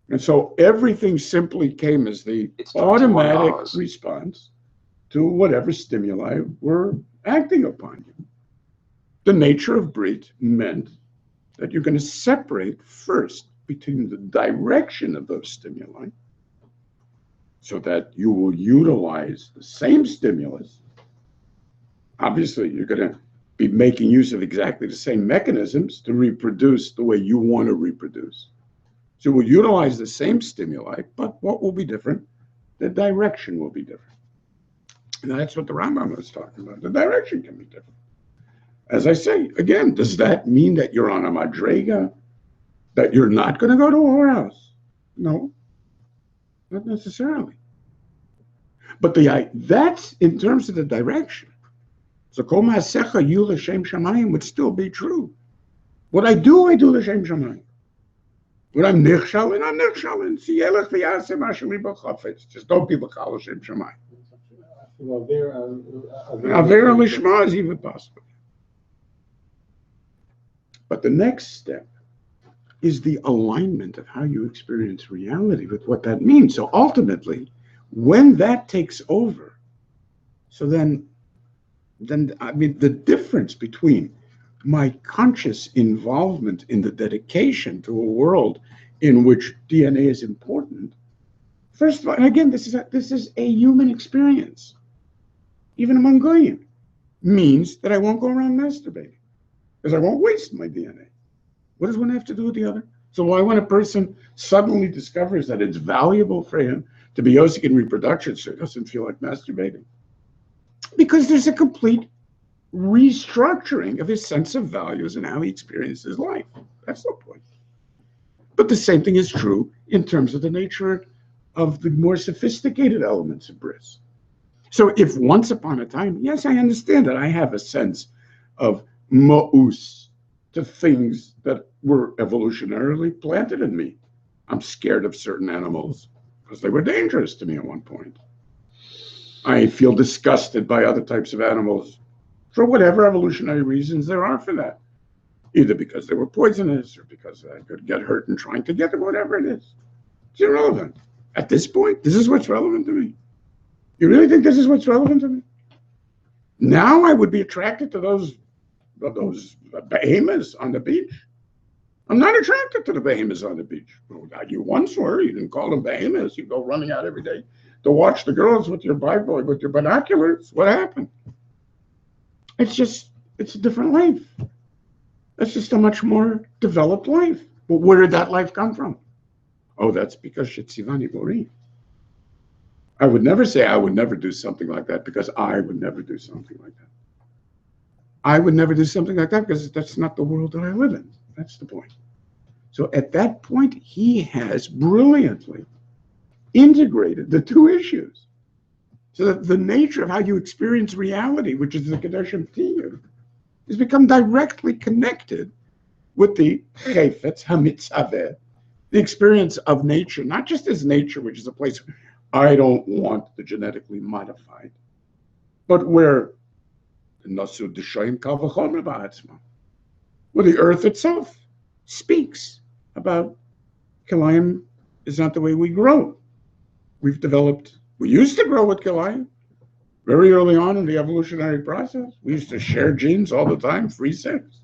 Speaker 3: And so everything simply came as the automatic response to whatever stimuli were acting upon you. The nature of Brit meant that you're going to separate first between the direction of those stimuli so that you will utilize the same stimulus. Obviously, you're going to be making use of exactly the same mechanisms to reproduce the way you want to reproduce. So we'll utilize the same stimuli, but what will be different? The direction will be different. And that's what the Rambam was talking about. The direction can be different. As I say, again, does that mean that you're on a madrega? That you're not going to go to a whorehouse? No, not necessarily. But that's in terms of the direction. So Kol Ma'asecha Yu L'Shem Shamayim would still be true. What I do L'Shem Shamayim. When I'm nichshal, I'm nichshal. Sielech v'yaseh ma'asher libo chafetz. Just don't be l'chal L'Shem Shamayim. Avera Lishma is even possible. But the next step is the alignment of how you experience reality with what that means. So ultimately, when that takes over, so then the difference between my conscious involvement in the dedication to a world in which DNA is important, first of all, and again, this is a human experience, even among goyim, means that I won't go around masturbating, because I won't waste my DNA. What does one have to do with the other? So why, when a person suddenly discovers that it's valuable for him to be Yosek in reproduction, so he doesn't feel like masturbating? Because there's a complete restructuring of his sense of values and how he experiences life. That's the point. But the same thing is true in terms of the nature of the more sophisticated elements of bris. So if once upon a time, yes, I understand that I have a sense of ma'us to things that were evolutionarily planted in me. I'm scared of certain animals because they were dangerous to me at one point. I feel disgusted by other types of animals for whatever evolutionary reasons there are for that. Either because they were poisonous or because I could get hurt in trying to get them, whatever it is. It's irrelevant. At this point, this is what's relevant to me. You really think this is what's relevant to me? Now I would be attracted to those behemoths on the beach. I'm not attracted to the behemoths on the beach. Well, you once were. You didn't call them behemoths. You go running out every day to watch the girls with your Bible, with your binoculars. What happened? It's a different life. It's just a much more developed life. But where did that life come from? Oh, that's because Shetzivani Bori. I would never say I would never do something like that because I would never do something like that. I would never do something like that because that's not the world that I live in. That's the point. So at that point, he has brilliantly integrated the two issues. So that the nature of how you experience reality, which is the Kedoshim-5776, has become directly connected with the Chayfetz HaMitzaveh, the experience of nature, not just as nature, which is a place I don't want the genetically modified, but where where the earth itself speaks about Kilayim is not the way we grow. We used to grow with Kilayim very early on in the evolutionary process. We used to share genes all the time, free sex.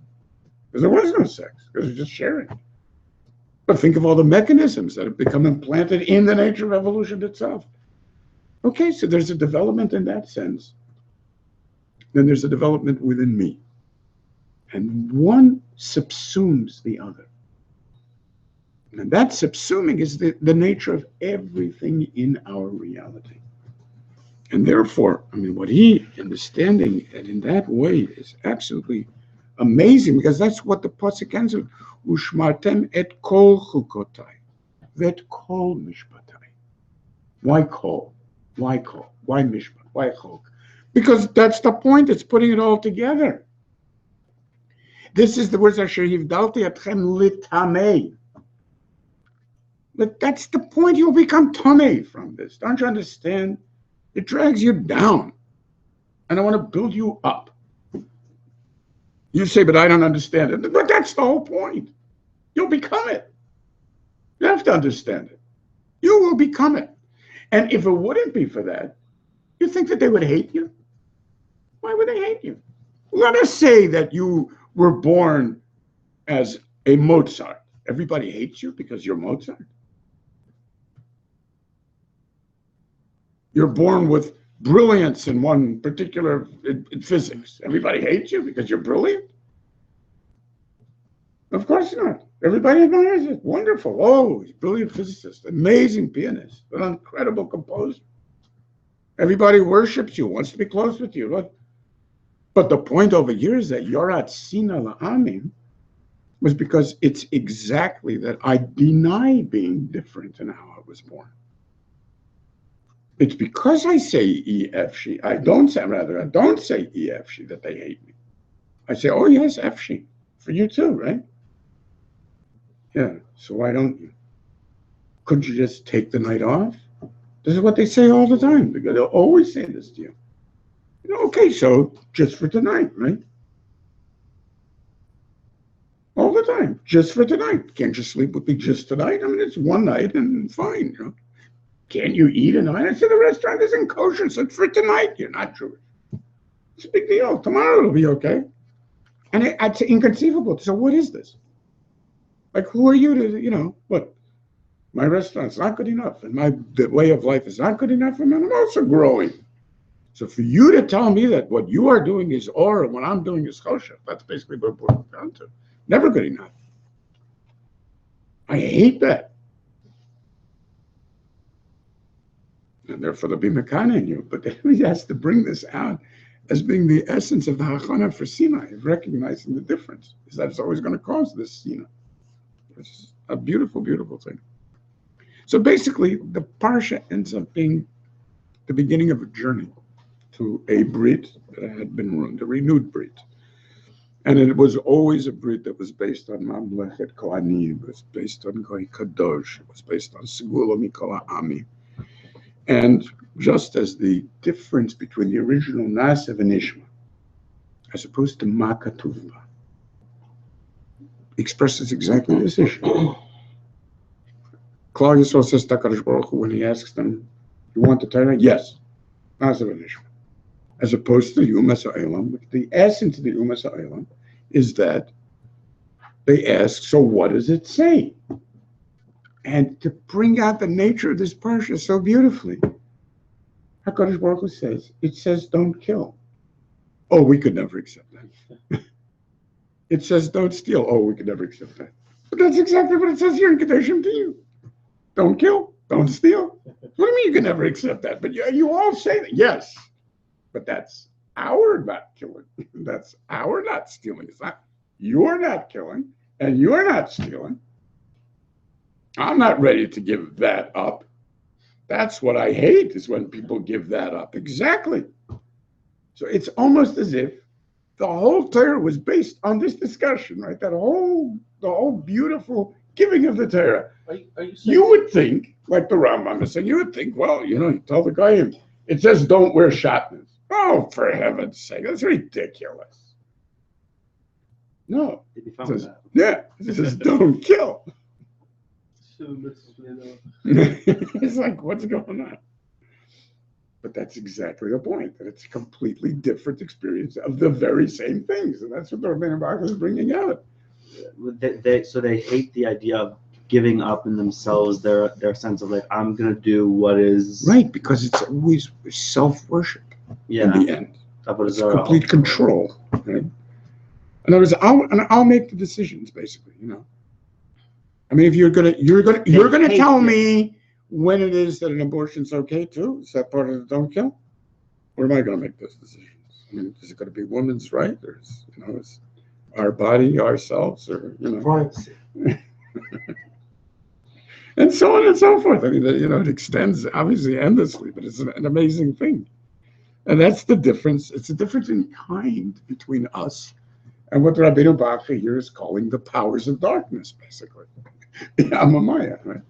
Speaker 3: Because there was no sex, because it was just sharing. But think of all the mechanisms that have become implanted in the nature of evolution itself. Okay, so there's a development in that sense. Then there's a development within me. And one subsumes the other. And that subsuming is the nature of everything in our reality. And therefore, what he understanding it in that way is absolutely amazing, because that's what the pasuk ends with. Ushmartem et kol chukotai, vet kol mishpatai. Why kol? Why kol? Why mishpat? Why chok? Because that's the point. It's putting it all together. This is the words asher hivdalti atchem litamei. But that's the point. You'll become tamei from this. Don't you understand? It drags you down. And I want to build you up. You say, but I don't understand it. But that's the whole point. You'll become it. You have to understand it. You will become it. And if it wouldn't be for that, you think that they would hate you? Why would they hate you? Let us say that you were born as a Mozart. Everybody hates you because you're Mozart. You're born with brilliance in one particular in physics. Everybody hates you because you're brilliant? Of course not. Everybody admires it. Wonderful. Oh, he's a brilliant physicist, amazing pianist, an incredible composer. Everybody worships you, wants to be close with you. Look. But the point over here is that Yorat Sina La'amim was because it's exactly that I deny being different in how I was born. It's because I say E-F-She, I don't say E-F-She that they hate me. I say, oh yes, F-She, for you too, right? Yeah, so why don't you? Couldn't you just take the night off? This is what they say all the time, because they'll always say this to you. Okay, so just for tonight, right? All the time, just for tonight. Can't you sleep with me just tonight? It's one night and fine, Can't you eat a night? I said the restaurant isn't kosher, so it's for tonight. You're not Jewish. It's a big deal. Tomorrow it'll be okay. And it's inconceivable. So what is this? Like, who are you to, what? My restaurant's not good enough, and the way of life is not good enough, and I'm also growing. So for you to tell me that what you are doing is or and what I'm doing is kosher, that's basically what it boils down to. Never good enough. I hate that. And therefore there'll be mekana in you. But he has to bring this out as being the essence of the hachana for Sinai, of recognizing the difference, is that it's always going to cause this Sinai. It's a beautiful, beautiful thing. So basically, the parsha ends up being the beginning of a journey to a brit that had been ruined, a renewed brit. And it was always a brit that was based on Mamlechet Kohanim, it was based on Goy Kadosh, it was based on Segula Mikol Ha'ami. And just as the difference between the original Nasev and Ishma, as opposed to Makatuvba, expresses exactly this issue. Klal Yisrael says to HaKadosh Baruch Hu, when he asks them, you want the Torah? Yes. Nasev and Ishma. As opposed to the Umas HaElam, the essence of the Umas HaElam is that they ask, so what does it say? And to bring out the nature of this parsha so beautifully, HaKadosh Baruch Hu says, it says don't kill. Oh, we could never accept that. It says don't steal. Oh, we could never accept that. But that's exactly what it says here in Kedoshim to you. Don't kill, don't steal. What do you mean you can never accept that? But you all say that, yes. But that's our not killing. That's our not stealing. It's not you're not killing and you're not stealing. I'm not ready to give that up. That's what I hate, is when people give that up. Exactly. So it's almost as if the whole Torah was based on this discussion, right? The whole beautiful giving of the Torah.
Speaker 4: Are you saying?
Speaker 3: You would think, like the Rambam is saying, you would think, well, you tell the guy, it says don't wear shatnez. Oh, for heaven's sake, that's ridiculous. No, it says, it says don't kill. It's like, what's going on? But that's exactly the point, that it's a completely different experience of the very same things. And that's what the Rebbeinu Baruch is bringing out.
Speaker 1: So they hate the idea of giving up in themselves, their sense of like, I'm going to do what is...
Speaker 3: Right, because it's always self-worship in the end. It's complete control. Right? In other words, I'll make the decisions, basically, I mean, if you're gonna tell me when it is that an abortion's okay too, is that part of the don't kill? Or am I gonna make those decisions? I mean, is it gonna be women's right, or is our body, ourselves, or
Speaker 5: Privacy.
Speaker 3: and so on and so forth. I mean, it extends obviously endlessly, but it's an amazing thing, and that's the difference. It's a difference in kind between us and what Rabbeinu Baruch here is calling the powers of darkness, basically. The Amamaya, right?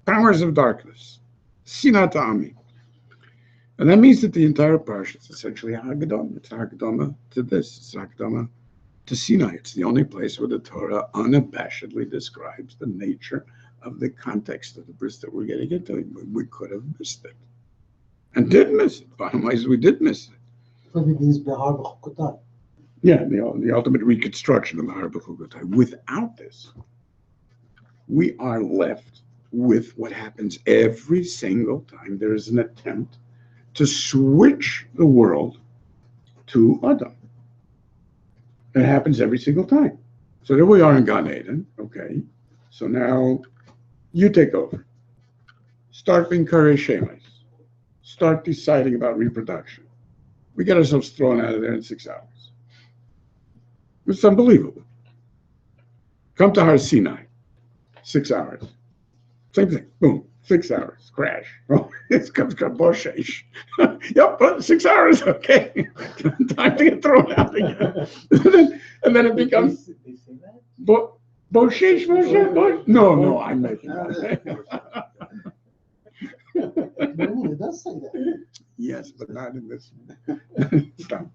Speaker 3: Powers of darkness. Sinat Ami. And that means that the entire parsha is essentially a Haggadah. It's a Haggadah to this. It's a Haggadah to Sinai. It's the only place where the Torah unabashedly describes the nature of the context of the bris that we're getting into. We could have missed it. And did miss it. Bottom line is we did miss it. Yeah, the ultimate reconstruction of the Har B'chukotai. Without this, we are left with what happens every single time there is an attempt to switch the world to Adam. It happens every single time. So there we are in Gan Eden. Okay, so now you take over. Start being Karei Shemes. Start deciding about reproduction. We get ourselves thrown out of there in 6 hours. It's unbelievable. Come to Har Sinai, 6 hours. Same thing. Boom, 6 hours. Crash. Oh, it comes Boshesh. Yep, 6 hours. Okay. Time to get thrown out again. and then it becomes Boshesh. No, I'm making that.
Speaker 5: It does say that.
Speaker 3: Yes, but not in this. Stop.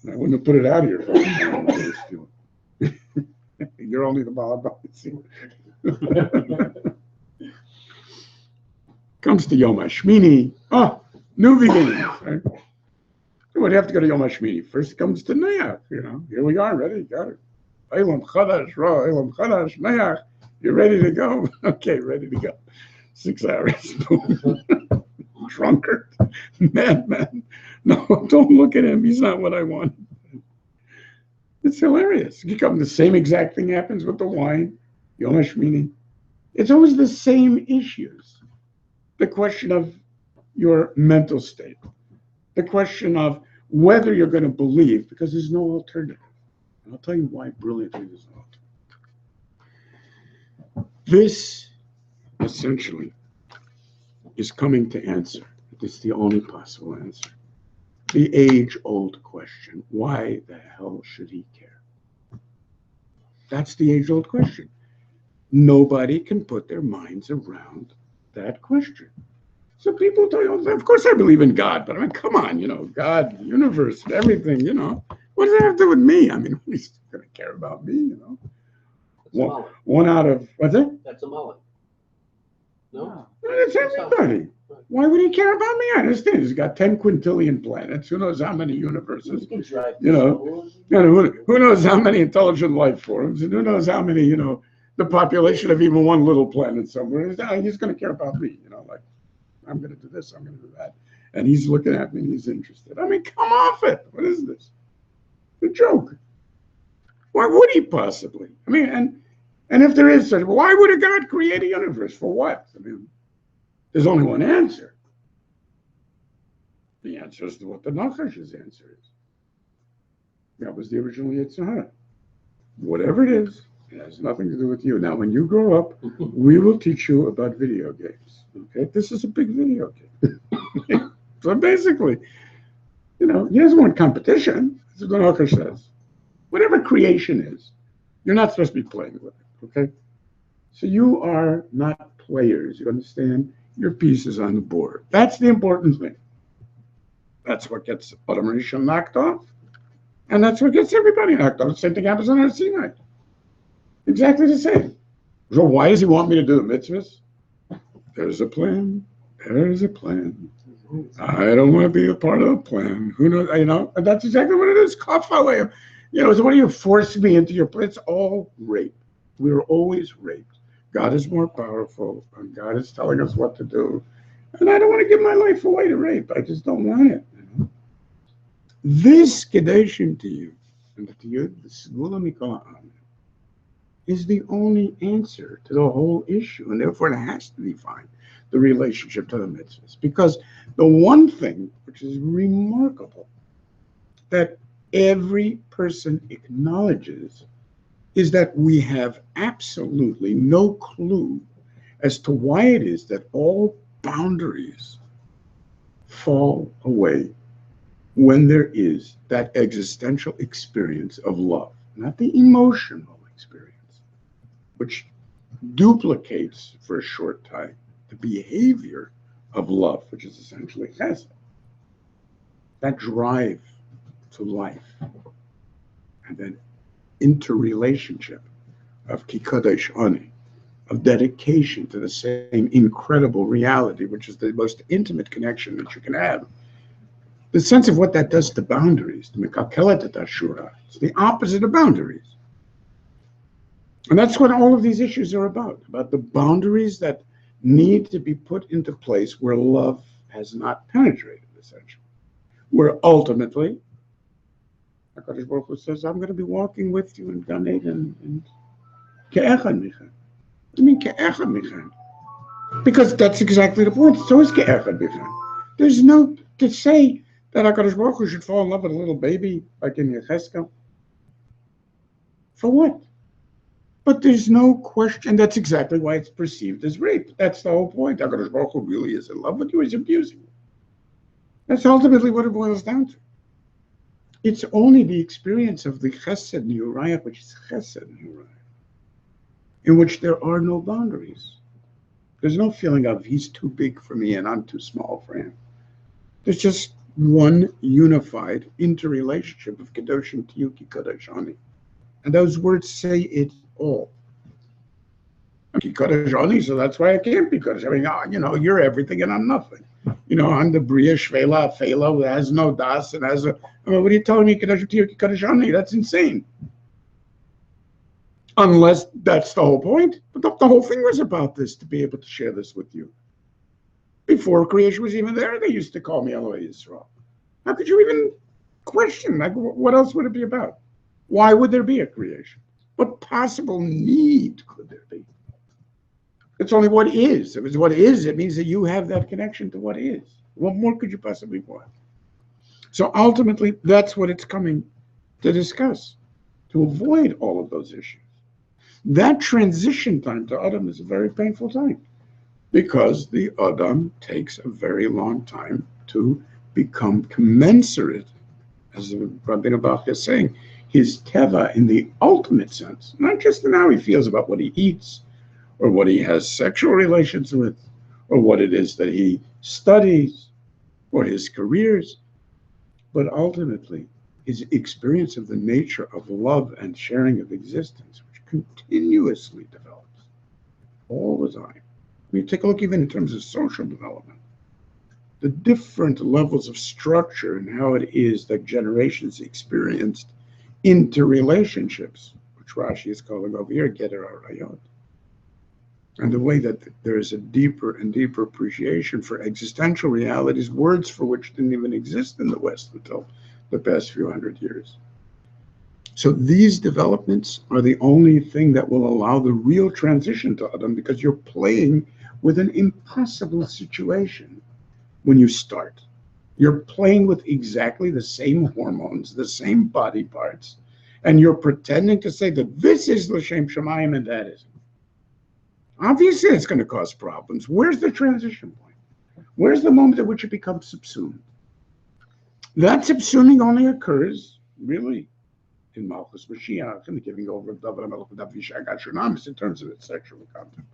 Speaker 3: I wouldn't have put it out here. You're only the Baal. Comes to Yom HaShmini. Oh, new beginnings. Right? You would have to go to Yom HaShmini. First it comes to Nayach. Here we are, ready. Got it. Elam Chadash, Ra, Elam Chadash, Nayach. You're ready to go? Okay, ready to go. 6 hours. Drunkard, madman. No, don't look at him. He's not what I want. It's hilarious. You come, the same exact thing happens with the wine, Yom HaShmini. It's always the same issues. The question of your mental state. The question of whether you're going to believe, because there's no alternative. And I'll tell you why brilliantly there's no alternative. This, essentially, is coming to answer. It's the only possible answer. The age-old question, why the hell should he care? That's the age-old question. Nobody can put their minds around that question. So people tell you, of course I believe in God, but I mean, come on, God, the universe, everything, what does that have to do with me? I mean, he's going to care about me, One out of, what's that?
Speaker 4: That's a mullet. No?
Speaker 3: It's everybody. Why would he care about me? I understand. He's got 10 quintillion planets. Who knows how many universes? Who knows how many intelligent life forms? And who knows how many, the population of even one little planet somewhere. He's going to care about me, like, I'm going to do this, I'm going to do that. And he's looking at me and he's interested. I mean, come off it. What is this? A joke. Why would he possibly? I mean, and And if there is such, why would a God create a universe? For what? I mean, there's only one answer. The answer is what the Nachash's answer is. That was the original Yetzirah. Whatever it is, it has nothing to do with you. Now, when you grow up, we will teach you about video games. Okay? This is a big video game. So basically, he doesn't want competition. This is what Nachash says. Whatever creation is, you're not supposed to be playing with it. Okay? So you are not players. You understand? Your piece is on the board. That's the important thing. That's what gets Adam Rishon knocked off. And that's what gets everybody knocked off. The same thing happens on our Sinai. Exactly the same. So why does he want me to do the mitzvahs? There's a plan. There's a plan. I don't want to be a part of a plan. Who knows? And that's exactly what it is. Kafaleh. So what do you force me into your plan? It's all rape. We're always raped. God is more powerful, and God is telling us what to do. And I don't want to give my life away to rape. I just don't want it. This Kedoshim to you, and to you, the Segula Mikol Ha'am, is the only answer to the whole issue, and therefore it has to define the relationship to the mitzvahs. Because the one thing which is remarkable that every person acknowledges is that we have absolutely no clue as to why it is that all boundaries fall away when there is that existential experience of love, not the emotional experience, which duplicates for a short time the behavior of love, which is essentially chesed, that drive to life, and then interrelationship of kikadosh ani, of dedication to the same incredible reality, which is the most intimate connection that you can have. The sense of what that does to boundaries, the mekakelet et ashura, it's the opposite of boundaries. And that's what all of these issues are about the boundaries that need to be put into place where love has not penetrated, essentially. Where ultimately, HaKadosh Baruch Hu says, I'm going to be walking with you in Gan Eden and ke'echad michem. I mean ke'echad michem. Because that's exactly the point. So is ke'echad michem. There's no, to say that HaKadosh Baruch Hu should fall in love with a little baby like in Yechezkel. For what? But there's no question. That's exactly why it's perceived as rape. That's the whole point. HaKadosh Baruch Hu really is in love with you. He's abusing you. That's ultimately what it boils down to. It's only the experience of the chesed neuraya, which is chesed neuraya, in which there are no boundaries. There's no feeling of he's too big for me and I'm too small for him. There's just one unified interrelationship of Kedoshim Tiyuki Kadashani. And those words say it all. Kadashani, so that's why I can't be Kadashani. I mean, you're everything and I'm nothing. I'm the Bria Shvela Fela who has no das and has a. I mean, what are you telling me, Kedoshim Tiyuki Kadashani? That's insane. Unless that's the whole point. But the whole thing was about this, to be able to share this with you. Before creation was even there, they used to call me Eloi Yisrael. How could you even question? Like, what else would it be about? Why would there be a creation? What possible need could there be? It's only what is. If it's what is, it means that you have that connection to what is. What more could you possibly want? So ultimately, that's what it's coming to discuss, to avoid all of those issues. That transition time to Adam is a very painful time because the Adam takes a very long time to become commensurate, as Rabbeinu Bach is saying, his teva in the ultimate sense, not just in how he feels about what he eats or what he has sexual relations with or what it is that he studies or his careers, but ultimately his experience of the nature of love and sharing of existence, which continuously develops all the time. I mean, take a look even in terms of social development. The different levels of structure and how it is that generations experienced interrelationships, which Rashi is calling over here, Geter Arayot. And the way that there is a deeper and deeper appreciation for existential realities, words for which didn't even exist in the West until the past few hundred years. So these developments are the only thing that will allow the real transition to Adam, because you're playing with an impossible situation when you start. You're playing with exactly the same hormones, the same body parts, and you're pretending to say that this is L'Shem Shemayim and that isn't. Obviously, it's going to cause problems. Where's the transition point? Where's the moment at which it becomes subsumed? That subsuming only occurs, really, in Malchus Mashiach and the giving over of David HaMelech and Avishai Gashonamis in terms of its sexual content.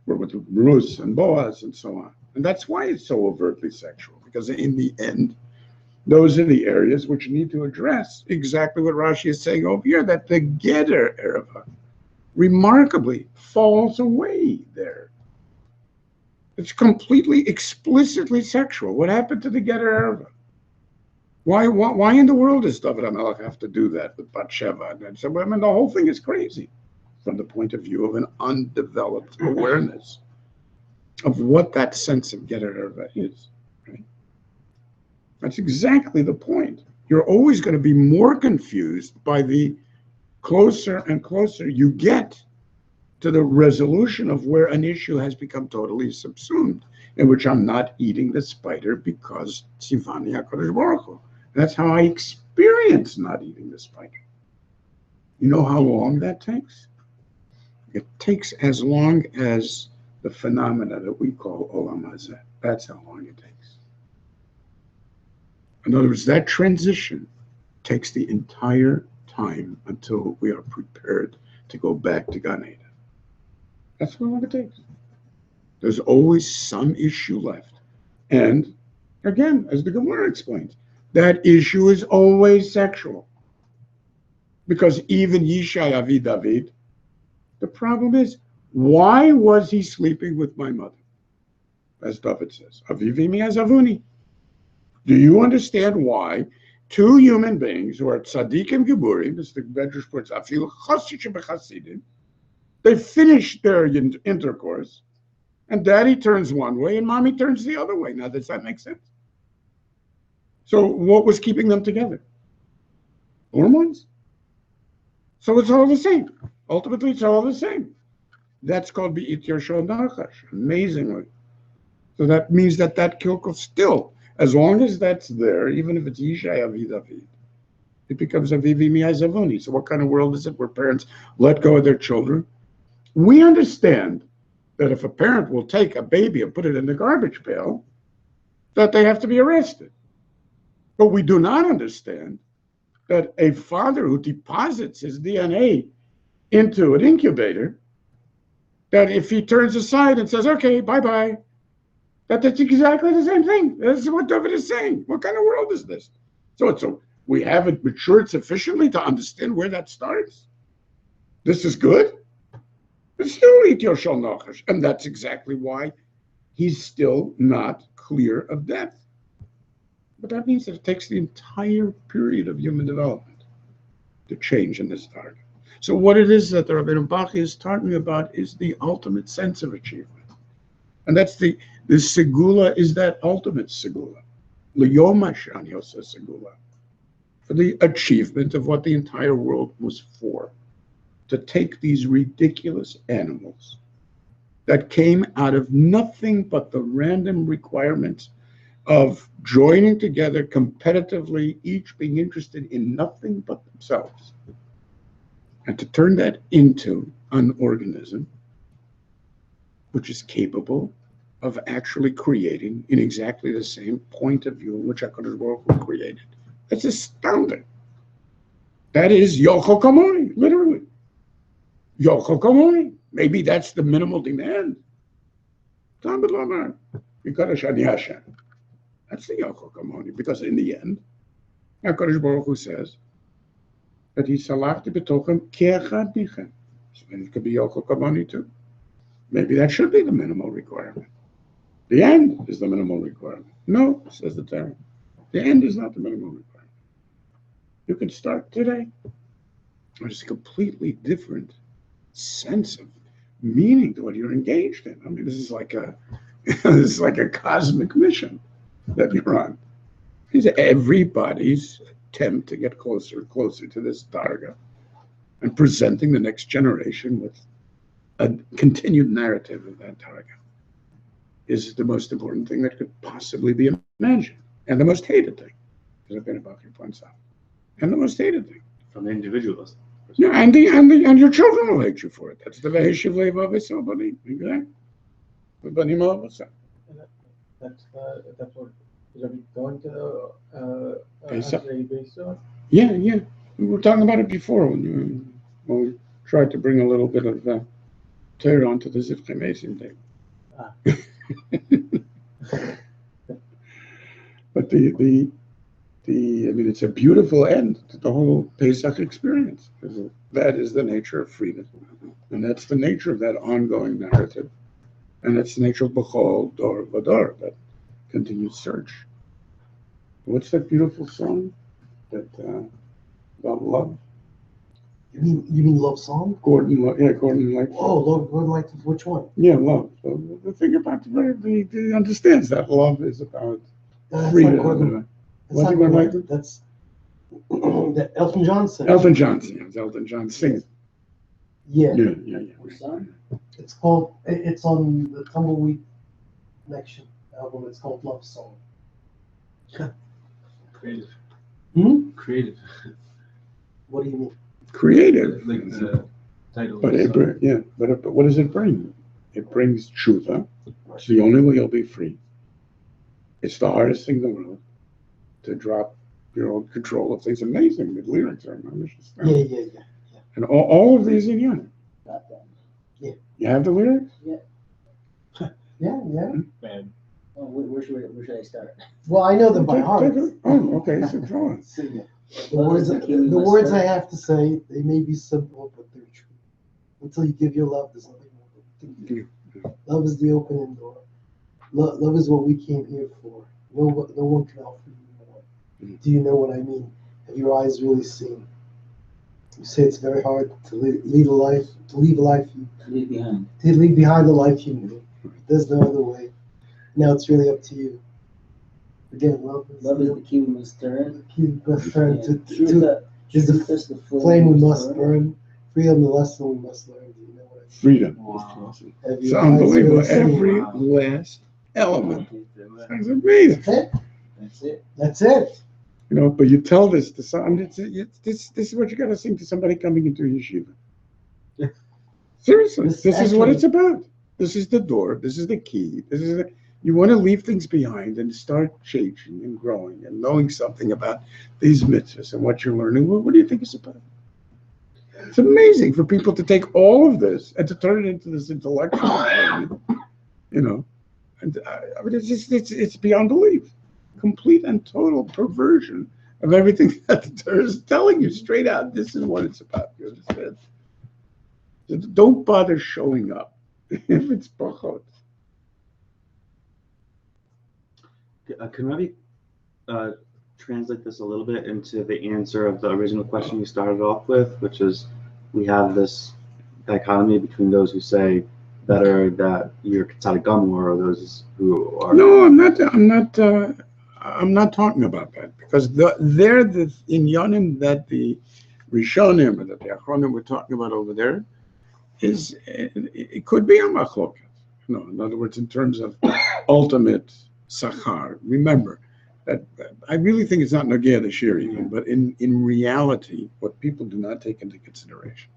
Speaker 3: We're with Rus and Boaz and so on. And that's why it's so overtly sexual, because in the end, those are the areas which need to address exactly what Rashi is saying over here, that the Geder Ereva remarkably falls away there. It's completely explicitly sexual. What happened to the Geder Ereva? Why in the world does David HaMelech have to do that with Bathsheba? And so, I mean, the whole thing is crazy from the point of view of an undeveloped awareness of what that sense of Geder Ereva is. Right? That's exactly the point. You're always going to be more confused by the closer and closer you get to the resolution of where an issue has become totally subsumed, in which I'm not eating the spider because Tzivani HaKadosh Baruch Hu. That's how I experience not eating the spider. You know how long that takes? It takes as long as the phenomena that we call Olam Hazeh. That's how long it takes. In other words, that transition takes the entire time until we are prepared to go back to Gan Eden. That's how long it takes. There's always some issue left. And again, as the Gemara explains, that issue is always sexual. Because even Yishai Avi David, the problem is, why was he sleeping with my mother? As David says, Avivi mi azavuni. Do you understand why two human beings who are tzaddikim geburim, this is the Medrash puts, afil chasidim b'chasidim, they finish their intercourse, and daddy turns one way and mommy turns the other way. Now, does that make sense? So what was keeping them together? Hormones? So it's all the same. Ultimately, it's all the same. That's called Be'it Yoshon Nachash, amazingly. So that means that kilkul still, as long as that's there, even if it's Yishai Avi David, it becomes Avivi mi azavuni. So what kind of world is it where parents let go of their children? We understand that if a parent will take a baby and put it in the garbage pail, that they have to be arrested. But we do not understand that a father who deposits his DNA into an incubator, that if he turns aside and says, okay, bye-bye, that's exactly the same thing. That's what David is saying. What kind of world is this? So we haven't matured sufficiently to understand where that starts. This is good. It's still Eat Yoshel Nachash. And that's exactly why he's still not clear of death. But that means that it takes the entire period of human development to change in this dark. So what it is that the Rabbeinu Bachya is talking about is the ultimate sense of achievement. And that's the segula is that ultimate segula. L'yom Hashan Yoseh segula. For the achievement of what the entire world was for. To take these ridiculous animals that came out of nothing but the random requirements of joining together competitively, each being interested in nothing but themselves, and to turn that into an organism which is capable of actually creating in exactly the same point of view in which HaKadosh Baruch Hu created. That's astounding. That is Yochel Kamoni, literally. Yochel Kamoni. Maybe that's the minimal demand. Talmud Lomar, Yikadosh Ani Hashem. That's the Yochel Kamoni, because in the end, HaKadosh Baruch Hu says that he salachti betochem ke'echad michem. So then it could be Yochel Kamoni too. Maybe that should be the minimal requirement. The end is the minimal requirement. No, says the Torah. The end is not the minimal requirement. You can start today. There's a completely different sense of meaning to what you're engaged in. I mean, this is like a cosmic mission that you're on. Everybody's attempt to get closer and closer to this darga and presenting the next generation with a continued narrative of that darga is the most important thing that could possibly be imagined. And the most hated thing, as Rabbeinu Bachir points out. And the most hated thing.
Speaker 1: From the individualist.
Speaker 3: Yeah, and your children will hate you for it. That's the Veheshiv Leiva V'Sel Banim. Exactly. Banim Avosah.
Speaker 6: That's what is that going to
Speaker 3: Pesach?
Speaker 6: Pesach?
Speaker 3: Yeah. We were talking about it before when we tried to bring a little bit of Torah onto the Zivchei Mesim thing. But it's a beautiful end to the whole Pesach experience. That is the nature of freedom. And that's the nature of that ongoing narrative. And that's the nature of B'chol Dor V'Dor, that continued search. What's that beautiful song that about love?
Speaker 5: You mean love song?
Speaker 3: Gordon like.
Speaker 5: Oh, love like which one?
Speaker 3: Yeah, love. So the thing about he understands that love is about
Speaker 5: That's
Speaker 3: freedom.
Speaker 5: not Gordon. That's
Speaker 3: What's
Speaker 5: not
Speaker 3: he gonna
Speaker 5: Gordon.
Speaker 3: like?
Speaker 5: That's that Elton John said.
Speaker 3: Elton John sings.
Speaker 5: Yeah.
Speaker 3: Yeah.
Speaker 2: Which song?
Speaker 5: It's called. It's on the Tumbleweed Connection album. It's called Love Song.
Speaker 7: Creative.
Speaker 5: Creative. What do you mean?
Speaker 3: Creative.
Speaker 7: Like the title.
Speaker 3: But
Speaker 7: of the song.
Speaker 3: but what does it bring? It brings tshuva. It's the only way you'll be free. It's the hardest thing in the world to drop your own control of things. Amazing. The lyrics are malicious.
Speaker 5: Yeah.
Speaker 3: And all of these in Yonah.
Speaker 2: Got that.
Speaker 3: You have the lyrics?
Speaker 5: Yeah.
Speaker 7: Bad.
Speaker 2: Oh, where should I start?
Speaker 5: Well, I know them by heart.
Speaker 3: Oh, okay. So draw it.
Speaker 5: Sing it. The words I have to say, they may be simple, but they're true. Until you give your love, there's nothing more to do. Love is the opening door. Love is what we came here for. No one can offer you more. Do you know what I mean? Have your eyes really seen? You say it's very hard to leave a life
Speaker 2: Behind.
Speaker 5: the life you knew. There's no other way. Now it's really up to you. Again, love is
Speaker 2: the key we must turn.
Speaker 5: key must turn to
Speaker 2: Truth is the
Speaker 5: flame we must burn. Freedom, the lesson we must learn. Do you know what I mean?
Speaker 3: Freedom.
Speaker 7: Wow.
Speaker 5: Have
Speaker 3: It's
Speaker 5: your eyes
Speaker 3: unbelievable.
Speaker 5: really seen?
Speaker 3: Every last element. It's amazing.
Speaker 2: That's it.
Speaker 5: That's it.
Speaker 3: But you tell this to someone. This is what you got to sing to somebody coming into yeshiva. Seriously, this is what it's about. This is the door. This is the key. You want to leave things behind and start changing and growing and knowing something about these mitzvahs and what you're learning. What do you think it's about? It's amazing for people to take all of this and to turn it into this intellectual learning, And it's beyond belief. Complete and total perversion of everything that the Torah is telling you straight out. This is what it's about. You understand? So don't bother showing up if it's brachot.
Speaker 1: Can Rabbi translate this a little bit into the answer of the original question you started off with, which is we have this dichotomy between those who say better that you're tzaddik gamur or those who are.
Speaker 3: No, I'm not talking about that because they're the inyanim that the Rishonim or that the Achronim we're talking about over there is it could be a machloket. In other words, in terms of ultimate sachar. Remember that I really think it's not nogea the shir even, but in reality, what people do not take into consideration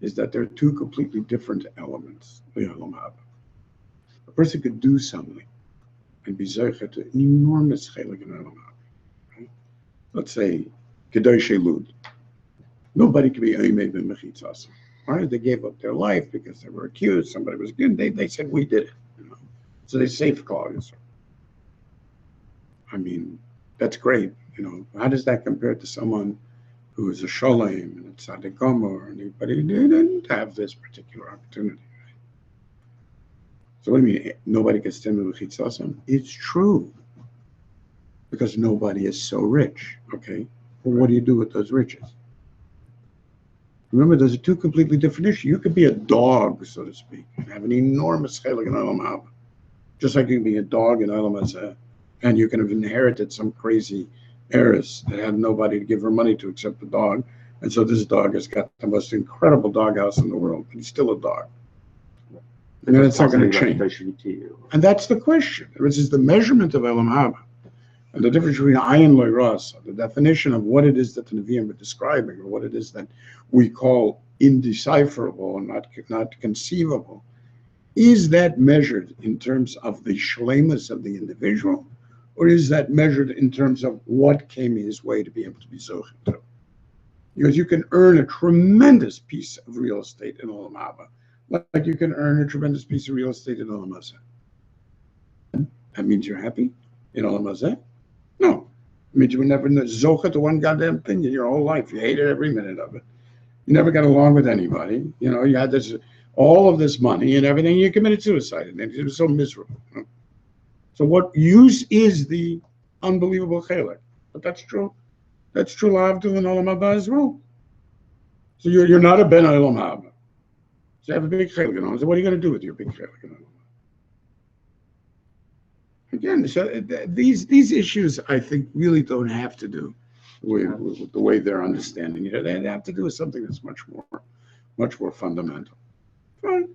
Speaker 3: is that there are two completely different elements. A person could do something and be zeicher to an enormous chelik in olam haba. Right? Let's say Kedoshim. Nobody could be oimei b'mechitzas. Right? They gave up their life because they were accused. Somebody was good. They said we did it. So they safeguarded. I mean, that's great. How does that compare to someone who is a sholem and a tzaddik gamur or anybody who didn't have this particular opportunity? Right? So what do you mean? Nobody gets timid with chitzasam? It's true, because nobody is so rich. Okay, well, what do you do with those riches? Remember, those are two completely different issues. You could be a dog, so to speak, and have an enormous chelik in olam haba, just like you can be a dog in olam hazeh. And you can have inherited some crazy heiress that had nobody to give her money to except the dog. And so this dog has got the most incredible doghouse in the world, but he's still a dog. And it's not going to change.
Speaker 1: Kedoshim to you.
Speaker 3: And that's the question, which is the measurement of Elam Haba. And the difference between ayin loy rasa, the definition of what it is that the Nevi'im are describing, or what it is that we call indecipherable and not conceivable, is that measured in terms of the shlemus of the individual, or is that measured in terms of what came his way to be able to be zocheh to? Because you can earn a tremendous piece of real estate in Olam Haba, like you can earn a tremendous piece of real estate in Olam Hazeh. That means you're happy in Olam Hazeh? No. It means you were never zocheh to one goddamn thing in your whole life. You hated every minute of it. You never got along with anybody. You know, you had all of this money and everything. You committed suicide, and it was so miserable. You know? So what use is the unbelievable chilek? But that's true. That's true l'avdil in Olam Haba as well. So you're not a ben Olam Haba. So you have a big chilek in Olam. So what are you going to do with your big chilek in Olam Haba? Again, so these issues, I think, really don't have to do with the way they're understanding it. They have to do with something that's much more fundamental. Fine.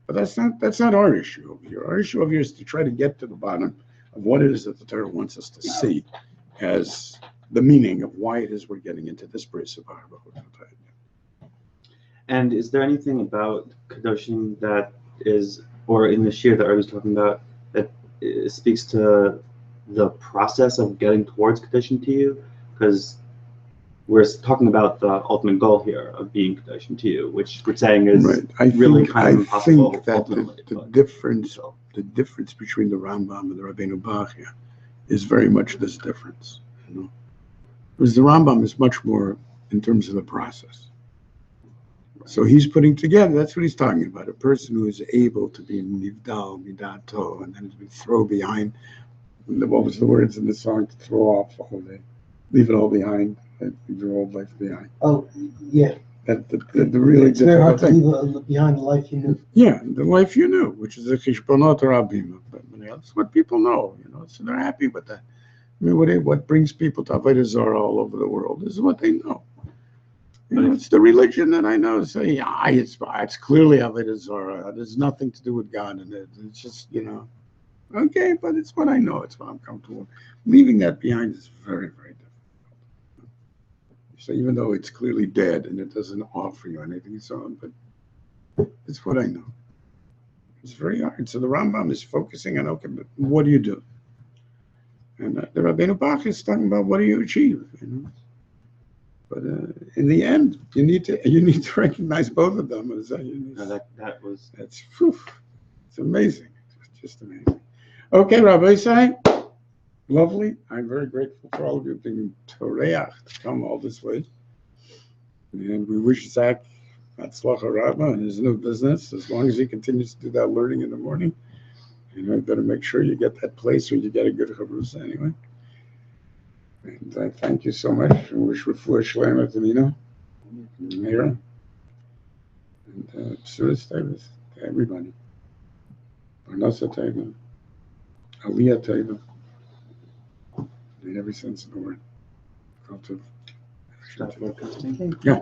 Speaker 3: But that's not our issue over here. Our issue over here is to try to get to the bottom of what it is that the Torah wants us to see as the meaning of why it is we're getting into this brace of our.
Speaker 1: And is there anything about Kedoshim that is, or in the shir that I was talking about, that speaks to the process of getting towards Kedoshim to you? Because we're talking about the ultimate goal here of being Kedoshim to you, which we're saying is really kind of impossible.
Speaker 3: I think that the difference between the Rambam and the Rabbeinu Bachya is very much this difference. You know? Because the Rambam is much more in terms of the process. So he's putting together, that's what he's talking about, a person who is able to be nivdal, midato, and then to be throw behind, what was the words in the song, to throw off all day, leave it all behind, leave your old life behind.
Speaker 5: Oh, yeah.
Speaker 3: That the really
Speaker 5: it's very hard to
Speaker 3: thing.
Speaker 5: leave behind the life you knew.
Speaker 3: Yeah, the life you knew, which is the chishbonot rabim. That's what people know, you know, so they're happy with that. I mean, what brings people to Avodah Zarah all over the world is what they know. You know, it's the religion that I know. So yeah, it's clearly Avodah Zarah. There's nothing to do with God in it. It's just, you know, okay, but it's what I know. It's what I'm comfortable with. Leaving that behind is very, very difficult. So even though it's clearly dead and it doesn't offer you anything, so on, but it's what I know. It's very hard. So the Rambam is focusing on, okay, but what do you do? And the Rabbeinu Bach is talking about what do you achieve, you know? But in the end, you need to recognize both of them. It's amazing. It's just amazing. Okay, Rabbi Say, lovely. I'm very grateful for all of you being toreach to come all this way. And we wish Zach Hatzlacha Rabbah in his new business, as long as he continues to do that learning in the morning. You know, you better make sure you get that place where you get a good chavrusa anyway. And I thank you so much. I wish refuah shlema to Nino, Meira, and Psuris Tevis to everybody. Parnasa Teva, Aliyah Teva, in every sense of the word. Yeah.